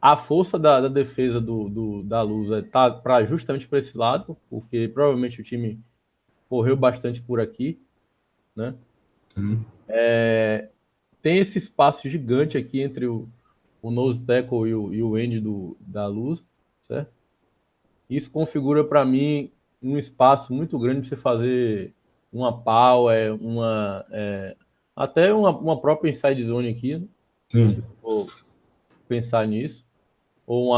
A força da defesa da Luz está justamente para esse lado, porque provavelmente o time correu bastante por aqui, né? Tem esse espaço gigante aqui entre o nose tackle e o end da Luz, certo? Isso configura para mim um espaço muito grande para você fazer uma power, até uma própria inside zone aqui, né? Sim. Se for pensar nisso, ou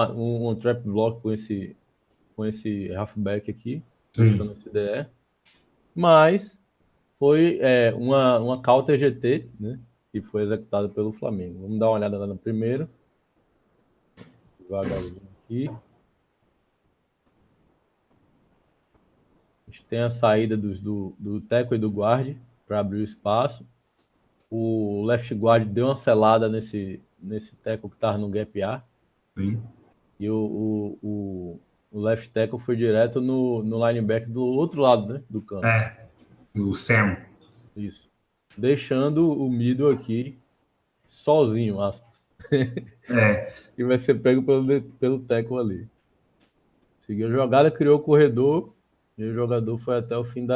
um trap block com esse halfback aqui, buscando esse DE. Mas foi uma counter GT, né, que foi executada pelo Flamengo. Vamos dar uma olhada lá no primeiro. Devagarzinho aqui. A gente tem a saída do tackle e do guard para abrir o espaço. O left guard deu uma selada nesse tackle que estava no gap A. Sim. E o left tackle foi direto no linebacker do outro lado, né, do campo. O Sam. Isso. Deixando o middle aqui sozinho, aspas. E vai ser pego pelo tackle ali. Seguiu a jogada, criou o corredor e o jogador foi até o fim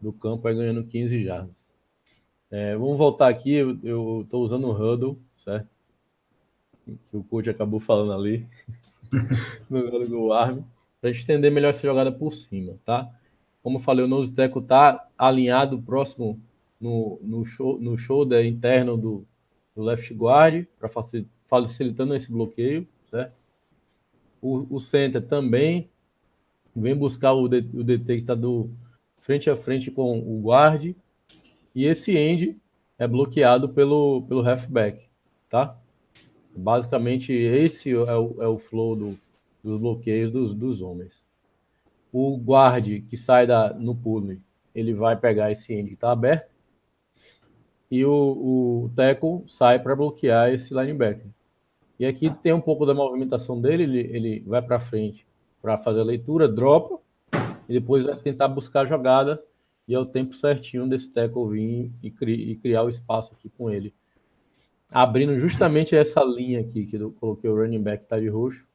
do campo, aí ganhando 15 jardas. Vamos voltar aqui, eu estou usando o huddle, certo? Que o coach acabou falando ali, no lugar do arm, para a gente entender melhor essa jogada por cima, tá? Como eu falei, o nose tackle está alinhado próximo no shoulder interno do left guard, para facilitando esse bloqueio, certo? O center também vem buscar o DT que está frente a frente com o guard, e esse end é bloqueado pelo halfback, tá? Basicamente, esse é o flow dos bloqueios dos homens. O guard que sai no pull, ele vai pegar esse end que está aberto, e o tackle sai para bloquear esse linebacker. E aqui tem um pouco da movimentação dele, ele vai para frente para fazer a leitura, dropa, e depois vai tentar buscar a jogada, e é o tempo certinho desse tackle vir e criar o espaço aqui com ele. Abrindo justamente essa linha aqui, que eu coloquei o running back tá de roxo,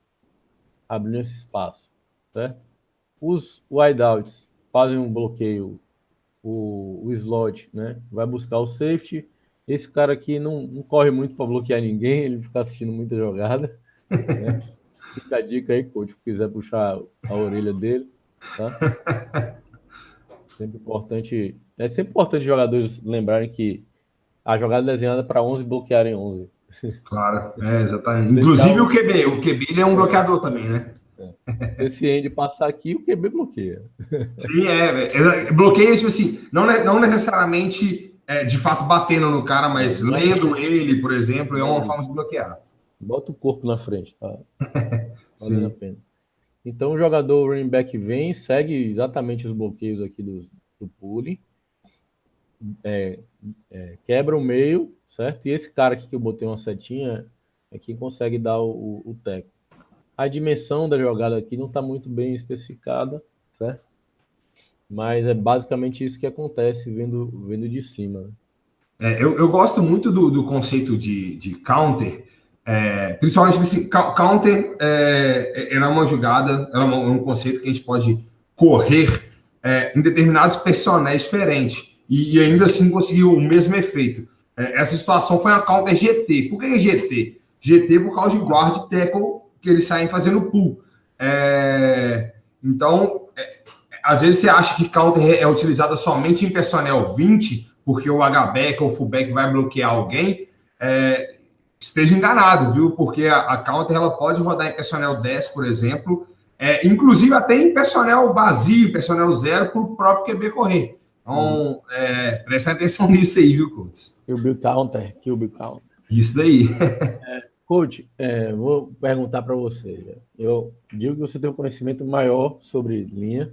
abrindo esse espaço, certo? Os wideouts fazem um bloqueio, o slot, né? Vai buscar o safety. Esse cara aqui não corre muito para bloquear ninguém, ele fica assistindo muita jogada, né? Fica a dica aí, coach, se quiser puxar a orelha dele, tá? Sempre importante jogadores lembrarem que a jogada é desenhada para 11 bloquearem 11. Claro, exatamente. Inclusive o QB ele é um bloqueador também, né? Esse end passar aqui, o QB bloqueia. Sim, bloqueia, tipo assim, não necessariamente de fato batendo no cara, mas lendo ele, por exemplo, é uma forma de bloquear. Bota o corpo na frente, tá? Valendo a Sim. pena. Então o jogador running back vem, segue exatamente os bloqueios aqui do pulling, quebra o meio, certo? E esse cara aqui que eu botei uma setinha é quem consegue dar o teco. A dimensão da jogada aqui não está muito bem especificada, certo? Mas é basicamente isso que acontece vendo de cima. Eu gosto muito do conceito de counter, principalmente assim, counter era uma jogada, era um conceito que a gente pode correr em determinados personagens diferentes e ainda assim conseguir o mesmo efeito. Essa situação foi uma counter GT. Por que GT? GT por causa de guard e tackle que eles saem fazendo pull. Então, às vezes você acha que counter é utilizada somente em personnel 20, porque o H-back ou o fullback vai bloquear alguém, esteja enganado, viu? Porque a counter ela pode rodar em personnel 10, por exemplo, inclusive até em personnel vazio, personnel 0, para o próprio QB correr. Então, presta atenção nisso aí, viu, Coach? QB counter. Isso daí. Coach, vou perguntar para você. Eu digo que você tem um conhecimento maior sobre linha.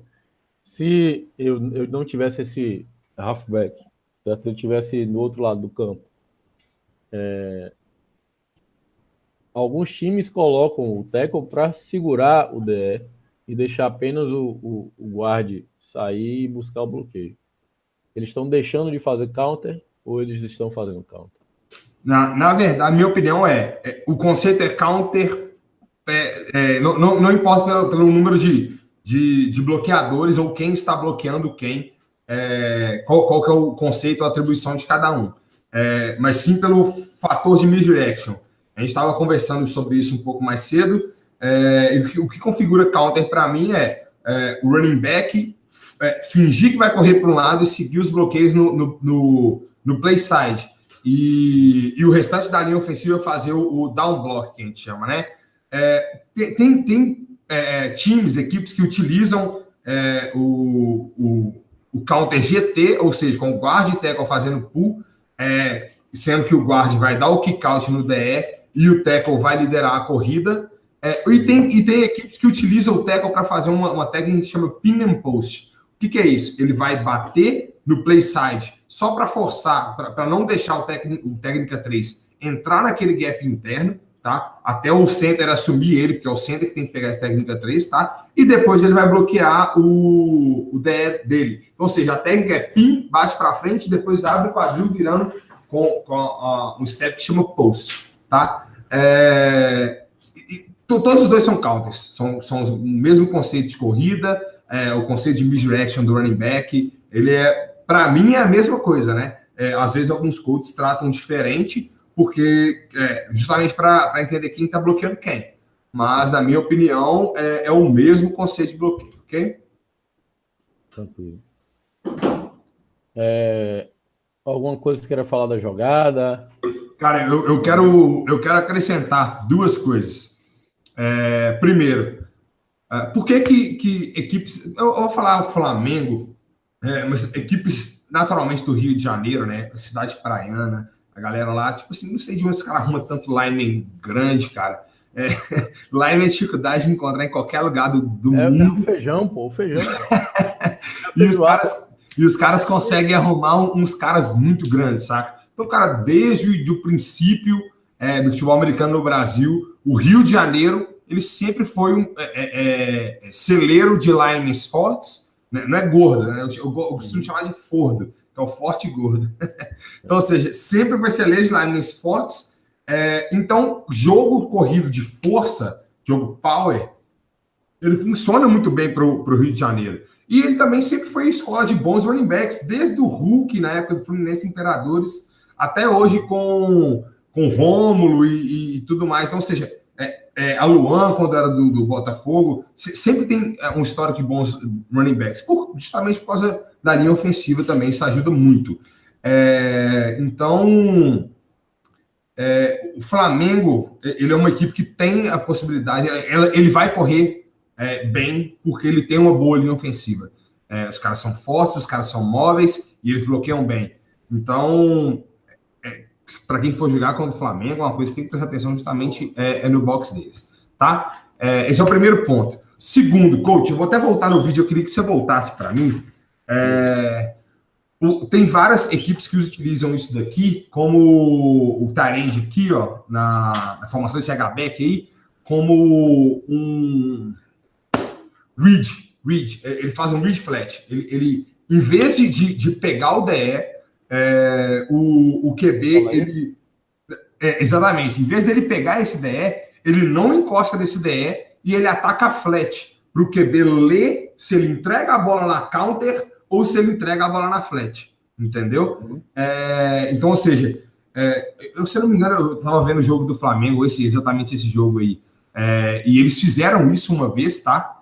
Se eu não tivesse esse halfback, certo? Se eu tivesse no outro lado do campo, alguns times colocam o tackle para segurar o DE e deixar apenas o guard sair e buscar o bloqueio. Eles estão deixando de fazer counter ou eles estão fazendo counter? Na verdade, a minha opinião o conceito é counter, não importa pelo número de bloqueadores ou quem está bloqueando quem, qual que é o conceito, a atribuição de cada um. Mas sim pelo fator de misdirection. A gente estava conversando sobre isso um pouco mais cedo, e o que configura counter para mim o running back fingir que vai correr para um lado e seguir os bloqueios no play side. E o restante da linha ofensiva fazer o down block, que a gente chama, né? Tem times, equipes que utilizam o counter GT, ou seja, com o guard e tackle fazendo pull, sendo que o guard vai dar o kick out no DE e o tackle vai liderar a corrida. E tem equipes que utilizam o tackle para fazer uma técnica que chama pin and post. O que é isso? Ele vai bater no play side só para forçar, para não deixar o técnica 3 entrar naquele gap interno, tá? Até o center assumir ele, porque é o center que tem que pegar essa técnica 3, tá? E depois ele vai bloquear o DE dele. Ou seja, a técnica é pin, bate para frente, depois abre o quadril virando com um step que chama post, tá? Todos os dois são counters, são o mesmo conceito de corrida, o conceito de misdirection do running back, ele para mim é a mesma coisa, né? Às vezes alguns coaches tratam diferente, porque justamente para entender quem está bloqueando quem. Mas, na minha opinião, é o mesmo conceito de bloqueio, ok? Tranquilo. Alguma coisa que você queira falar da jogada? Cara, eu quero acrescentar duas coisas. Primeiro, por que equipes... Eu vou falar o Flamengo, mas equipes naturalmente do Rio de Janeiro, né? Cidade praiana, a galera lá, tipo assim, não sei de onde os caras arrumam tanto lineman grande, cara. Lineman é dificuldade de encontrar em qualquer lugar do mundo. O feijão, pô, o feijão. E os caras conseguem arrumar uns caras muito grandes, saca? Então, cara, desde o princípio do futebol americano no Brasil, o Rio de Janeiro, ele sempre foi um celeiro de linemen fortes, né? Não é gordo, né? Eu costumo chamar de fordo, que é o forte e gordo. Então, ou seja, sempre foi celeiro de linemen fortes. Então, jogo corrido de força, jogo power, ele funciona muito bem para o Rio de Janeiro. E ele também sempre foi escola de bons running backs, desde o Hulk, na época do Fluminense Imperadores, até hoje com Rômulo e tudo mais. Então, ou seja, a Luan, quando era do Botafogo, sempre tem um histórico de bons running backs, justamente por causa da linha ofensiva também, isso ajuda muito. Então, o Flamengo, ele é uma equipe que tem a possibilidade, ele vai correr bem, porque ele tem uma boa linha ofensiva. Os caras são fortes, os caras são móveis e eles bloqueiam bem. Então, para quem for jogar contra o Flamengo, uma coisa que tem que prestar atenção justamente no box deles, tá? Esse é o primeiro ponto. Segundo, coach, eu vou até voltar no vídeo, eu queria que você voltasse para mim. Tem várias equipes que utilizam isso daqui, como o Tarend aqui, ó, na formação desse H-back aí, como um read. Ele faz um read flat. Ele em vez de pegar o DE, o QB, exatamente, em vez dele pegar esse DE, ele não encosta nesse DE e ele ataca flat, para o QB ler se ele entrega a bola na counter ou se ele entrega a bola na flat, entendeu? Então, ou seja, se eu não me engano, eu estava vendo o jogo do Flamengo, exatamente esse jogo aí, e eles fizeram isso uma vez, tá?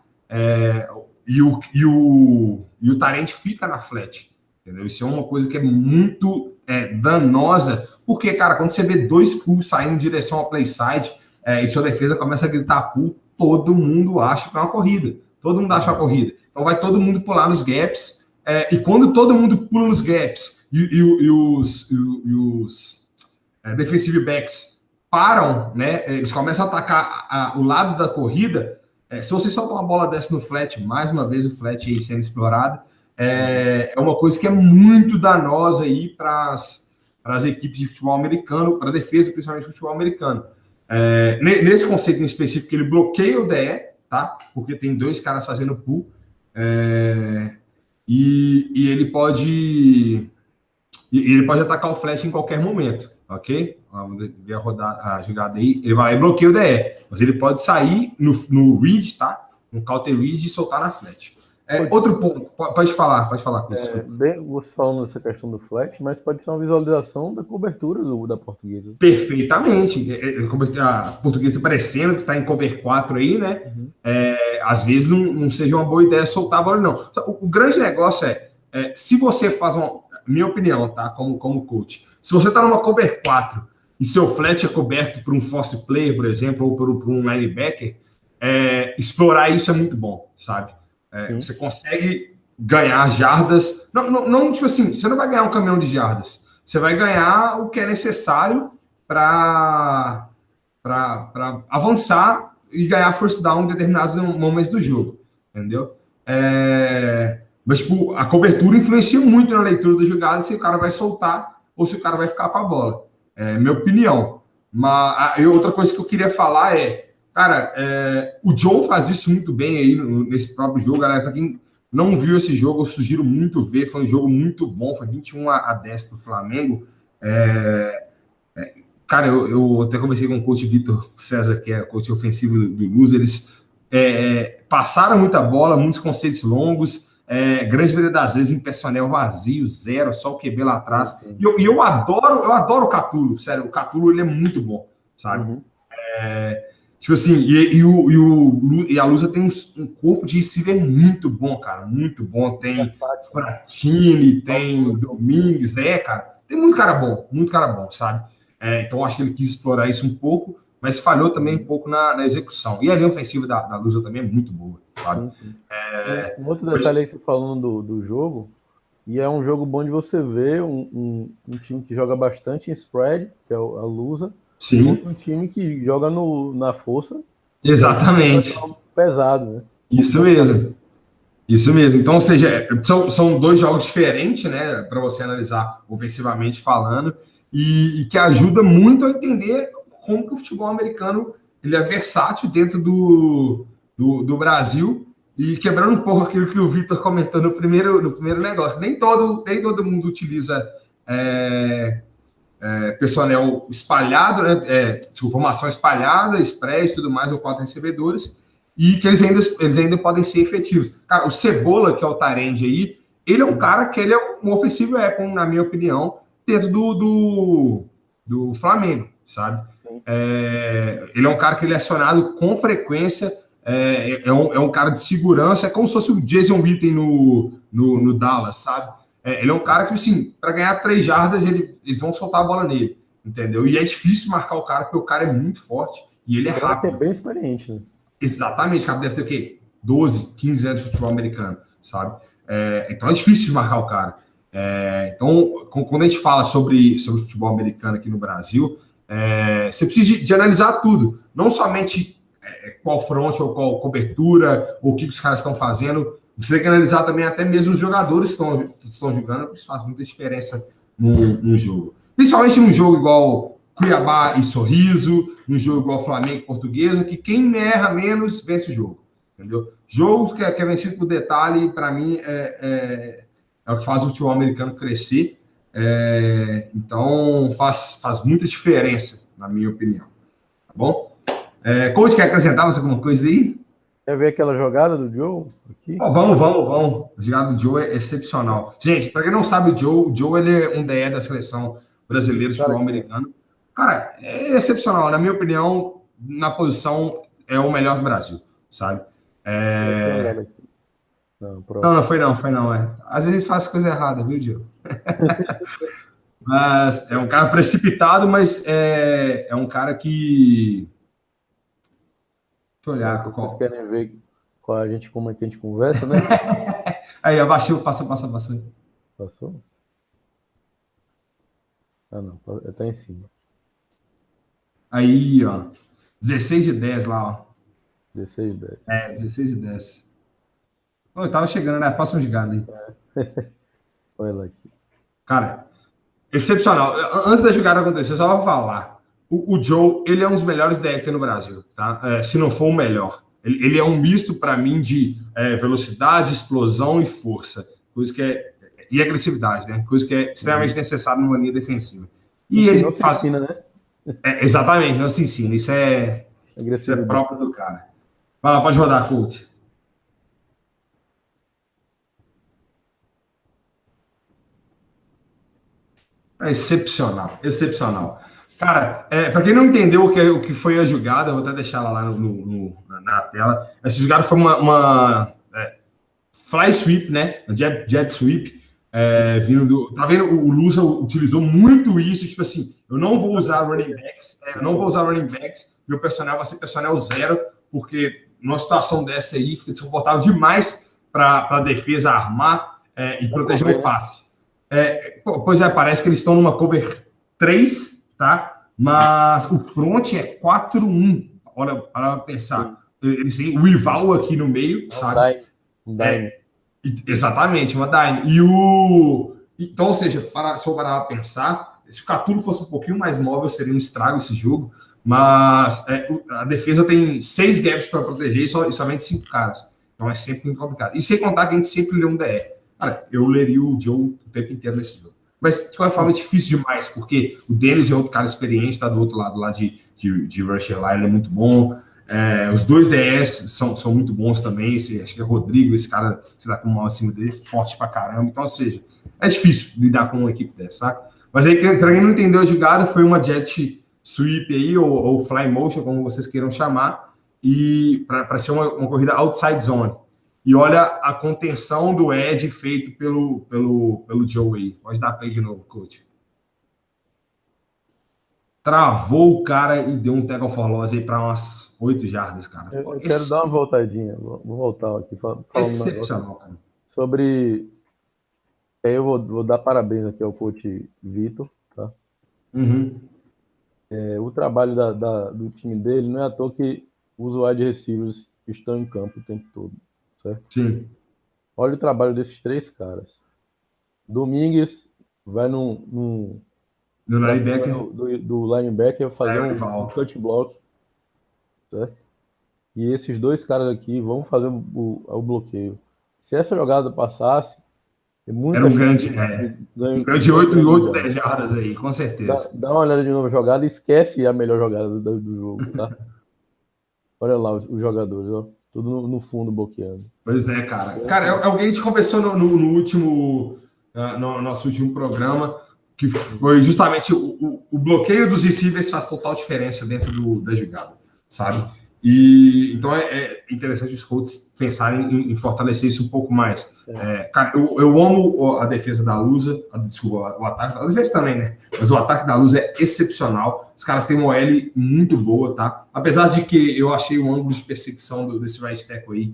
E o Tarend fica na flat, entendeu? Isso é uma coisa que é muito danosa, porque, cara, quando você vê 2 pulls saindo em direção ao play side, e sua defesa começa a gritar pull, todo mundo acha que é uma corrida. Todo mundo acha uma corrida. Então vai todo mundo pular nos gaps, e quando todo mundo pula nos gaps e os defensive backs param, né? Eles começam a atacar o lado da corrida. Se você solta uma bola dessa no flat, mais uma vez o flat aí sendo explorado, é uma coisa que é muito danosa aí para as equipes de futebol americano, para a defesa, principalmente do futebol americano. Nesse conceito em específico, ele bloqueia o DE, tá? Porque tem 2 caras fazendo pull, e ele pode atacar o flash em qualquer momento, ok? Vamos ver a jogada aí. Ele vai lá e bloqueia o DE, mas ele pode sair no read, tá? No counter read e soltar na flat. Outro ponto, pode falar. Você falando dessa questão do flat, mas pode ser uma visualização da cobertura da Portuguesa. Perfeitamente. A Portuguesa está parecendo que está em cover 4 aí, né? Uhum. Às vezes não seja uma boa ideia soltar a bola, não. O grande negócio se você faz minha opinião, tá? Como coach. Se você está numa cover 4 e seu flat é coberto por um force player, por exemplo, ou por um linebacker, explorar isso é muito bom, sabe? Você consegue ganhar jardas. Não, tipo assim, você não vai ganhar um caminhão de jardas. Você vai ganhar o que é necessário para avançar e ganhar first down em determinados momentos do jogo. Entendeu? Mas, tipo, a cobertura influencia muito na leitura da jogada se o cara vai soltar ou se o cara vai ficar com a bola. Minha opinião. Mas outra coisa que eu queria falar cara, o Joe faz isso muito bem aí nesse próprio jogo. Galera, para quem não viu esse jogo, eu sugiro muito ver. Foi um jogo muito bom, foi 21-10 para o Flamengo. Cara, eu até conversei com o coach Vitor César, que é coach ofensivo do Luz. Eles passaram muita bola, muitos conceitos longos, grande maioria das vezes em personnel vazio, 0, só o QB lá atrás. E eu adoro o Catulo, sério. O Catulo, ele é muito bom, sabe? Uhum. Tipo assim, e a Lusa tem um corpo de receiver muito bom, cara, muito bom. Tem Fratini, tem Domingues, cara, tem muito cara bom, sabe? Então eu acho que ele quis explorar isso um pouco, mas falhou também um pouco na execução. E a linha ofensiva da Lusa também é muito boa, sabe? Um outro detalhe aí que você falando do jogo, e é um jogo bom de você ver um time que joga bastante em spread, que é a Lusa. Sim. Um time que joga na força. Exatamente. Pesado, né? Isso mesmo. Então, ou seja, são 2 jogos diferentes, né? Para você analisar ofensivamente falando, e que ajuda muito a entender como que o futebol americano ele é versátil dentro do Brasil, e quebrando um pouco aquilo que o Vitor comentou no primeiro negócio. Nem todo mundo utiliza personnel espalhado, né? Formação espalhada, spread e tudo mais, ou 4 recebedores, e que eles ainda podem ser efetivos. Cara, o Cebola, que é o Tarend aí, ele é um cara que ele é um ofensivo weapon, na minha opinião, dentro do Flamengo, sabe? Ele é um cara que ele é acionado com frequência, é um cara de segurança, é como se fosse o Jason Witten no Dallas, sabe? Ele é um cara que, assim, para ganhar 3 jardas, eles vão soltar a bola nele, entendeu? E é difícil marcar o cara, porque o cara é muito forte e ele é rápido. É bem experiente, né? Exatamente, o cara deve ter o quê? 12, 15 anos de futebol americano, sabe? Então é difícil de marcar o cara. Então, quando a gente fala sobre futebol americano aqui no Brasil, você precisa de analisar tudo, não somente qual front ou qual cobertura, ou o que os caras estão fazendo. Você tem que analisar também até mesmo os jogadores que estão jogando, isso faz muita diferença no jogo. Principalmente num jogo igual Cuiabá e Sorriso, num jogo igual Flamengo e Portuguesa, que quem erra menos vence o jogo, entendeu? Jogos que é vencido por detalhe, para mim, é o que faz o futebol americano crescer. Então, faz muita diferença, na minha opinião. Tá bom? Coach, quer acrescentar mais alguma coisa aí? Quer ver aquela jogada do Joe? Aqui? Vamos. A jogada do Joe é excepcional. Gente, para quem não sabe, o Joe ele é um DE da seleção brasileira de futebol americano. Cara, é excepcional. Na minha opinião, na posição, é o melhor do Brasil, sabe? Não foi não. Às vezes faz coisa errada, viu, Joe? Mas é um cara precipitado, mas é um cara que... Deixa eu olhar. Vocês querem ver com a gente como é que a gente conversa, né? Aí, abaixou, passou. Passou? Ah, não. Tá em cima. Aí, ó. 16-10 lá, ó. 16-10. 16-10. Eu tava chegando, né? Passa um gigado aí. Olha lá aqui. Cara, excepcional. Antes da jogada acontecer, só vou falar. O Joe, ele é um dos melhores DE que tem no Brasil, tá? Se não for o melhor. Ele é um misto, para mim, de velocidade, explosão e força. Coisa que e agressividade, né? Coisa que é extremamente necessária numa linha defensiva. E ele faz... ensina, né? Exatamente, não se ensina. Isso é próprio do cara. Vai lá, pode rodar, coach. Excepcional. Cara, para quem não entendeu o que foi a jogada, eu vou até deixar ela lá na tela. Essa jogada foi uma fly sweep, né? Jet sweep. Tá vendo? O Lusa utilizou muito isso, tipo assim, eu não vou usar running backs, meu personal vai ser personal 0, porque numa situação dessa aí fica desconfortável demais para a defesa armar e proteger o passe. Parece que eles estão numa cover 3, tá? Mas o front é 4-1. Olha, para pensar. Eles têm o rival aqui no meio, sabe? Um dime. Exatamente, uma dime. Então, ou seja, se eu parar para pensar, se o Catulo fosse um pouquinho mais móvel, seria um estrago esse jogo. Mas a defesa tem 6 gaps para proteger e somente 5 caras. Então é sempre muito complicado. E sem contar que a gente sempre lê um DE. Cara, eu leria o Joe o tempo inteiro nesse jogo. Mas, de qualquer forma, é difícil demais, porque o Dennis é outro cara experiente, tá do outro lado lá de rusher lá, ele é muito bom. Os dois DS são muito bons também. Acho que é Rodrigo, esse cara, sei lá, com o mal acima dele, forte pra caramba. Então, ou seja, é difícil lidar com uma equipe dessa, sabe? Mas aí, pra quem não entendeu a jogada, foi uma jet sweep aí, ou fly motion, como vocês queiram chamar, e para ser uma corrida outside zone. E olha a contenção do Ed feito pelo Joe aí. Pode dar play de novo, coach. Travou o cara e deu um tackle for loss aí para umas 8 jardas, cara. Eu quero dar uma voltadinha. Vou voltar aqui. Excepcional, cara. Sobre... Aí eu vou dar parabéns aqui ao coach Vitor, tá? Uhum. O trabalho do time dele não é à toa que os wide receivers estão em campo o tempo todo. Certo? Sim. Olha o trabalho desses 3 caras. Domingues vai no linebacker. Do linebacker fazer um cut block. Certo? E esses 2 caras aqui vão fazer o bloqueio. Se essa jogada passasse, era um grande 8 10 jardas aí, com certeza. Dá uma olhada de novo na jogada e esquece a melhor jogada do jogo, tá? Olha lá os jogadores, ó. Tudo no fundo bloqueando. Pois é, cara. Cara, alguém te conversou no último... no nosso último programa, que foi justamente o bloqueio dos receivers faz total diferença dentro da jogada, sabe? E então é interessante os coaches pensarem em fortalecer isso um pouco mais. Cara, eu amo a defesa da Lusa, desculpa, o ataque, às vezes também, né? Mas o ataque da Lusa é excepcional. Os caras têm uma OL muito boa, tá? Apesar de que eu achei o ângulo de perseguição desse right tackle aí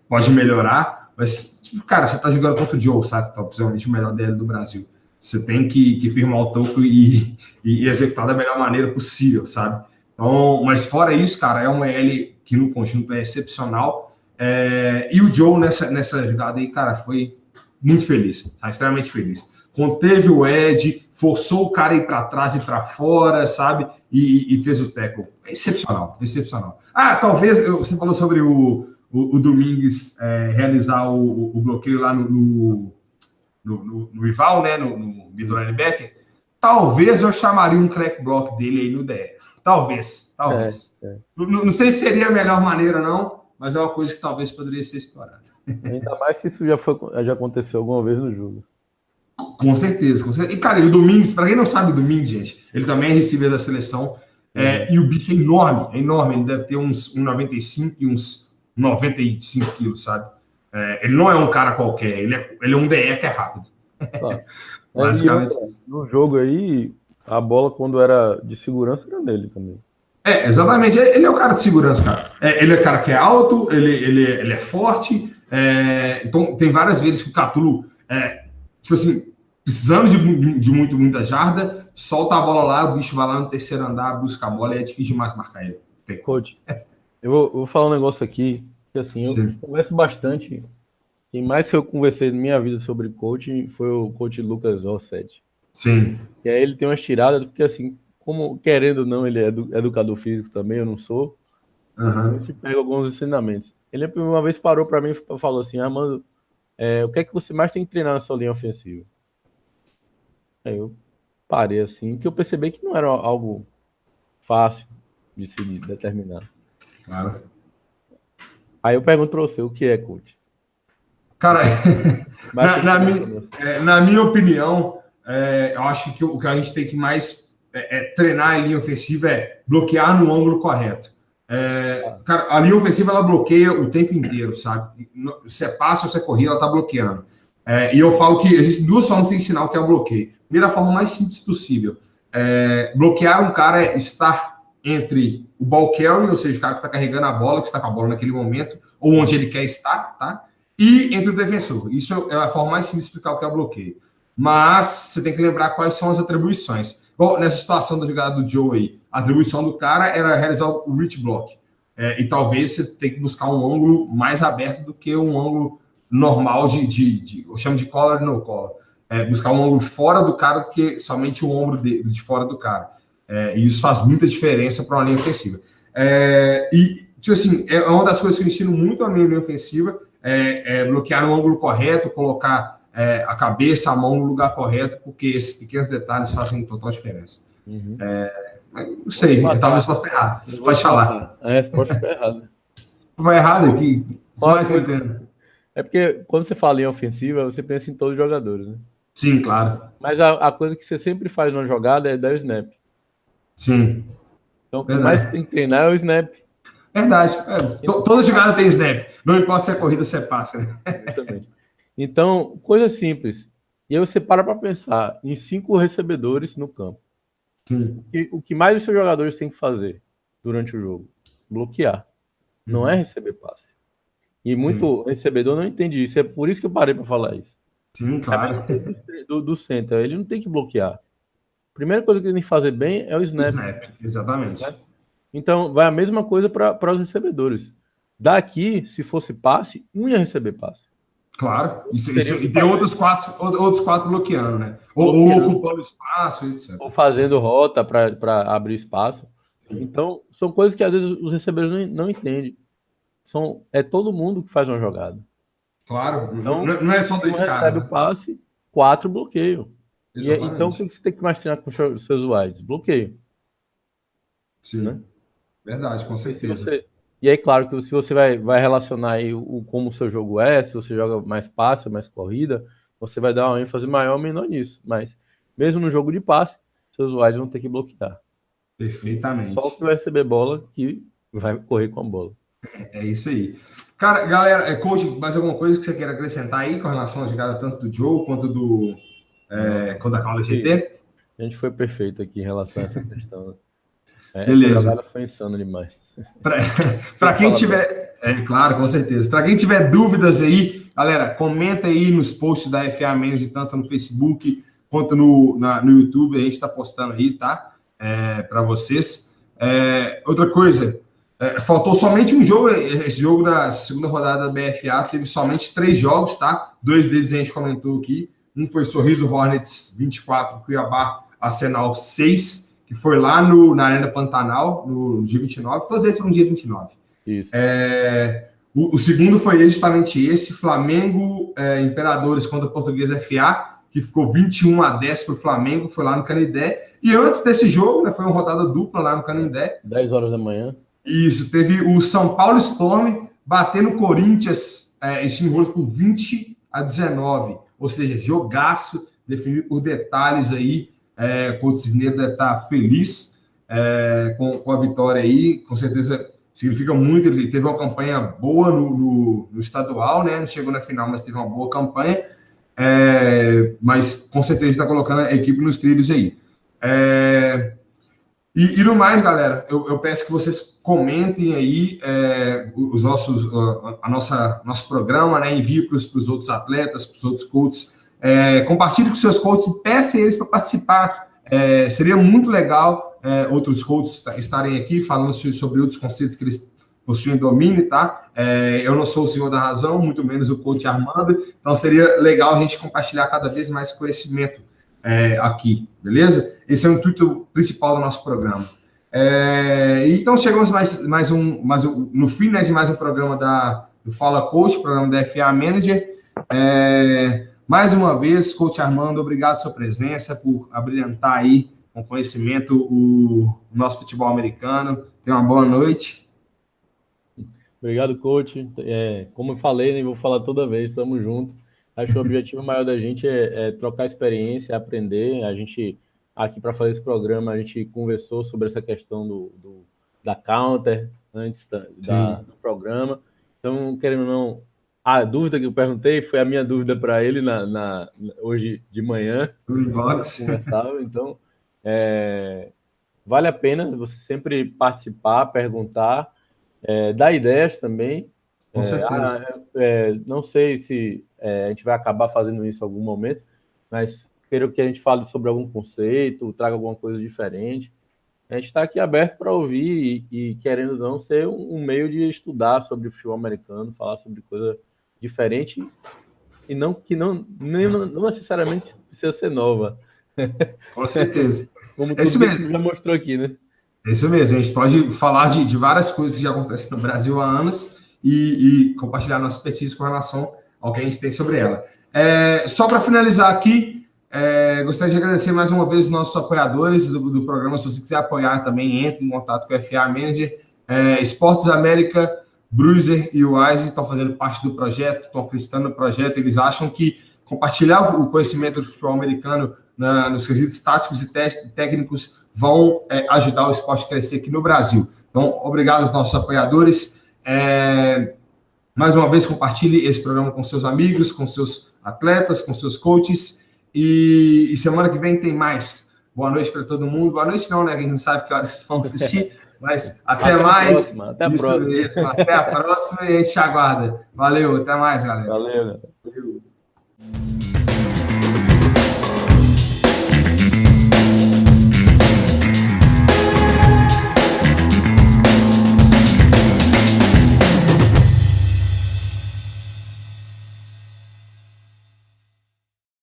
pode melhorar, mas, tipo, cara, você tá jogando contra o Joe, sabe? Tá possivelmente o melhor DL do Brasil. Você tem que firmar o toco e executar da melhor maneira possível, sabe? Então, mas fora isso, cara, é uma L que no conjunto é excepcional. E o Joe nessa jogada aí, cara, foi muito feliz, tá? Extremamente feliz. Conteve o Ed, forçou o cara a ir para trás e para fora, sabe? E fez o tackle. É excepcional, excepcional. Talvez, você falou sobre o Domingues realizar o bloqueio lá no rival, né? No middle linebacker. Talvez eu chamaria um crack block dele aí no DR. Talvez. Não sei se seria a melhor maneira, não, mas é uma coisa que talvez poderia ser explorada. Ainda mais se isso já aconteceu alguma vez no jogo. Com certeza, com certeza. E, cara, o Domingues, para quem não sabe o Domingues, gente, ele também é receiver da seleção. E o bicho é enorme. Ele deve ter uns 1,95 e uns 95 quilos, sabe? Ele não é um cara qualquer, ele é um DE que é rápido. Basicamente. No jogo aí, a bola, quando era de segurança, era nele também. Exatamente. Ele é o cara de segurança, cara. Ele é o cara que é alto, ele é forte. Então, tem várias vezes que o Catulo, tipo assim, precisando de muita jarda, solta a bola lá, o bicho vai lá no terceiro andar, busca a bola e é difícil demais marcar ele. Coach, eu vou falar um negócio aqui, que assim, eu converso bastante. Quem mais que eu conversei na minha vida sobre coaching foi o coach Lucas Osset. Sim. E aí ele tem umas tiradas, porque assim, como querendo ou não, ele é educador físico também, eu não sou. A gente pega alguns ensinamentos. Ele uma vez parou para mim e falou assim: mano, o que é que você mais tem que treinar na sua linha ofensiva? Aí eu parei assim, que eu percebi que não era algo fácil de se determinar. Claro. Aí eu pergunto para você, o que é coach? Cara, na minha opinião, eu acho que o que a gente tem que mais treinar em linha ofensiva é bloquear no ângulo correto. Cara, a linha ofensiva ela bloqueia o tempo inteiro, sabe? Se é passe ou se é corrida, ela tá bloqueando. E eu falo que existem duas formas de ensinar o que é o bloqueio. Primeira forma mais simples possível. Bloquear um cara é estar entre o ball carry, ou seja, o cara que está carregando a bola, que está com a bola naquele momento, ou onde ele quer estar, tá? E entre o defensor. Isso é a forma mais simples de explicar o que é o bloqueio. Mas você tem que lembrar quais são as atribuições. Bom, nessa situação da jogada do Joe aí, a atribuição do cara era realizar o reach block. E talvez você tenha que buscar um ângulo mais aberto do que um ângulo normal eu chamo de collar no collar. Buscar um ângulo fora do cara do que somente o ombro de fora do cara. E isso faz muita diferença para uma linha ofensiva. E, tipo assim, é uma das coisas que eu ensino muito na minha linha ofensiva, bloquear no ângulo correto, colocar a cabeça, a mão no lugar correto, porque esses pequenos detalhes fazem total diferença. Não sei, talvez possa estar errado. Pode falar. A resposta foi errada. Vai errado aqui. Mais que eu entendo. É porque quando você fala em ofensiva, você pensa em todos os jogadores, né? Sim, claro. Mas a coisa que você sempre faz numa jogada é dar o snap. Sim. Então, o que mais tem que treinar é o snap. Verdade. Toda jogada tem snap. Não importa se é corrida ou se é passe. Né? Exatamente. Então, coisa simples. E aí você para pensar em 5 recebedores no campo. Sim. O que mais os seus jogadores têm que fazer durante o jogo? Bloquear. Não é receber passe. E muito recebedor não entende isso. É por isso que eu parei para falar isso. Sim, claro. Do center, ele não tem que bloquear. A primeira coisa que ele tem que fazer bem é o snap. Exatamente. Né? Então, vai a mesma coisa para os recebedores. Daqui, se fosse passe, um ia receber passe. Claro. E tem outros quatro bloqueando, né? Ou ocupando espaço, etc. Ou fazendo rota para abrir espaço. Sim. Então, são coisas que às vezes os recebedores não entendem. É todo mundo que faz uma jogada. Claro. Então, não é só dois caras. Recebe o passe, 4 bloqueiam. Então, o que você tem que mais treinar com os seus wides? Bloqueio. Sim. Né? Verdade, com certeza. E aí, claro, que se você vai relacionar aí como o seu jogo se você joga mais passe, mais corrida, você vai dar uma ênfase maior ou menor nisso. Mas, mesmo no jogo de passe, seus wides vão ter que bloquear. Perfeitamente. Só o que vai receber bola que vai correr com a bola. É isso aí. Cara, galera, coach, mais alguma coisa que você queira acrescentar aí com relação à jogada tanto do Joe quanto da Cauda GT? A gente foi perfeito aqui em relação a essa questão. Beleza. Essa jogada foi insana demais. Para quem tiver Claro, com certeza. Para quem tiver dúvidas aí, galera, comenta aí nos posts da FA Manager, tanto no Facebook quanto no YouTube, a gente está postando aí, tá? Para vocês. Outra coisa, faltou somente um jogo, esse jogo da segunda rodada da BFA teve somente 3 jogos, tá? 2 deles a gente comentou aqui. Um foi Sorriso Hornets 24, Cuiabá Arsenal 6, que foi lá na Arena Pantanal, no dia 29. Todos eles foram no dia 29. Isso. O segundo foi justamente esse, Flamengo Imperadores contra a Portuguesa FA, que ficou 21-10 para o Flamengo, foi lá no Canindé. E antes desse jogo, né, foi uma rodada dupla lá no Canindé. 10 horas da manhã. Isso, teve o São Paulo Storm batendo o Corinthians em Chimboras por 20-19. Ou seja, jogaço, definido por detalhes aí. O Cisneiro deve estar feliz com a vitória aí. Com certeza significa muito. Ele teve uma campanha boa no estadual, né? Não chegou na final, mas teve uma boa campanha. Mas com certeza está colocando a equipe nos trilhos aí. E no mais, galera, eu peço que vocês comentem aí nosso programa, né? Envie para os outros atletas, para os outros coaches. Compartilhe com seus coaches e peça eles para participar. Seria muito legal outros coaches estarem aqui falando sobre outros conceitos que eles possuem domínio, tá? Eu não sou o senhor da razão, muito menos o coach Armando, então seria legal a gente compartilhar cada vez mais conhecimento aqui, beleza? Esse é o intuito principal do nosso programa. Então chegamos no fim, né, de mais um programa do Fala Coach, programa da FA Manager. Mais uma vez, coach Armando, obrigado pela sua presença, por abrilhantar aí com conhecimento o nosso futebol americano. Tenha uma boa noite. Obrigado, coach. Como eu falei, nem vou falar toda vez, estamos juntos. Acho que o objetivo maior da gente é trocar experiência, aprender. A gente, aqui para fazer esse programa, a gente conversou sobre essa questão da counter antes do programa. Então, querendo ou não, a dúvida que eu perguntei foi a minha dúvida para ele hoje de manhã. Então, vale a pena você sempre participar, perguntar, dar ideias também. Com certeza. Não sei se a gente vai acabar fazendo isso em algum momento, mas quero que a gente fale sobre algum conceito, traga alguma coisa diferente. A gente está aqui aberto para ouvir e, querendo ou não, ser um meio de estudar sobre o futebol americano, falar sobre coisa diferente e não necessariamente precisa ser nova. Com certeza. Como tudo mesmo. Já mostrou aqui, né? É isso mesmo. A gente pode falar de várias coisas que já acontecem no Brasil há anos e compartilhar nossa expertise com relação ao que a gente tem sobre ela. Só para finalizar aqui, gostaria de agradecer mais uma vez os nossos apoiadores do programa. Se você quiser apoiar também, entre em contato com a FA Manager. Esportes América, Bruiser e o Wise estão fazendo parte do projeto, estão acreditando no projeto. Eles acham que compartilhar o conhecimento do futebol americano nos quesitos táticos e técnicos vão ajudar o esporte a crescer aqui no Brasil. Então, obrigado aos nossos apoiadores. Mais uma vez, compartilhe esse programa com seus amigos, com seus atletas, com seus coaches. E semana que vem tem mais. Boa noite para todo mundo. Boa noite não, né? A gente não sabe que horas vocês vão assistir. Mas até mais. Até a próxima. Até a próxima e a gente te aguarda. Valeu, até mais, galera. Valeu, galera.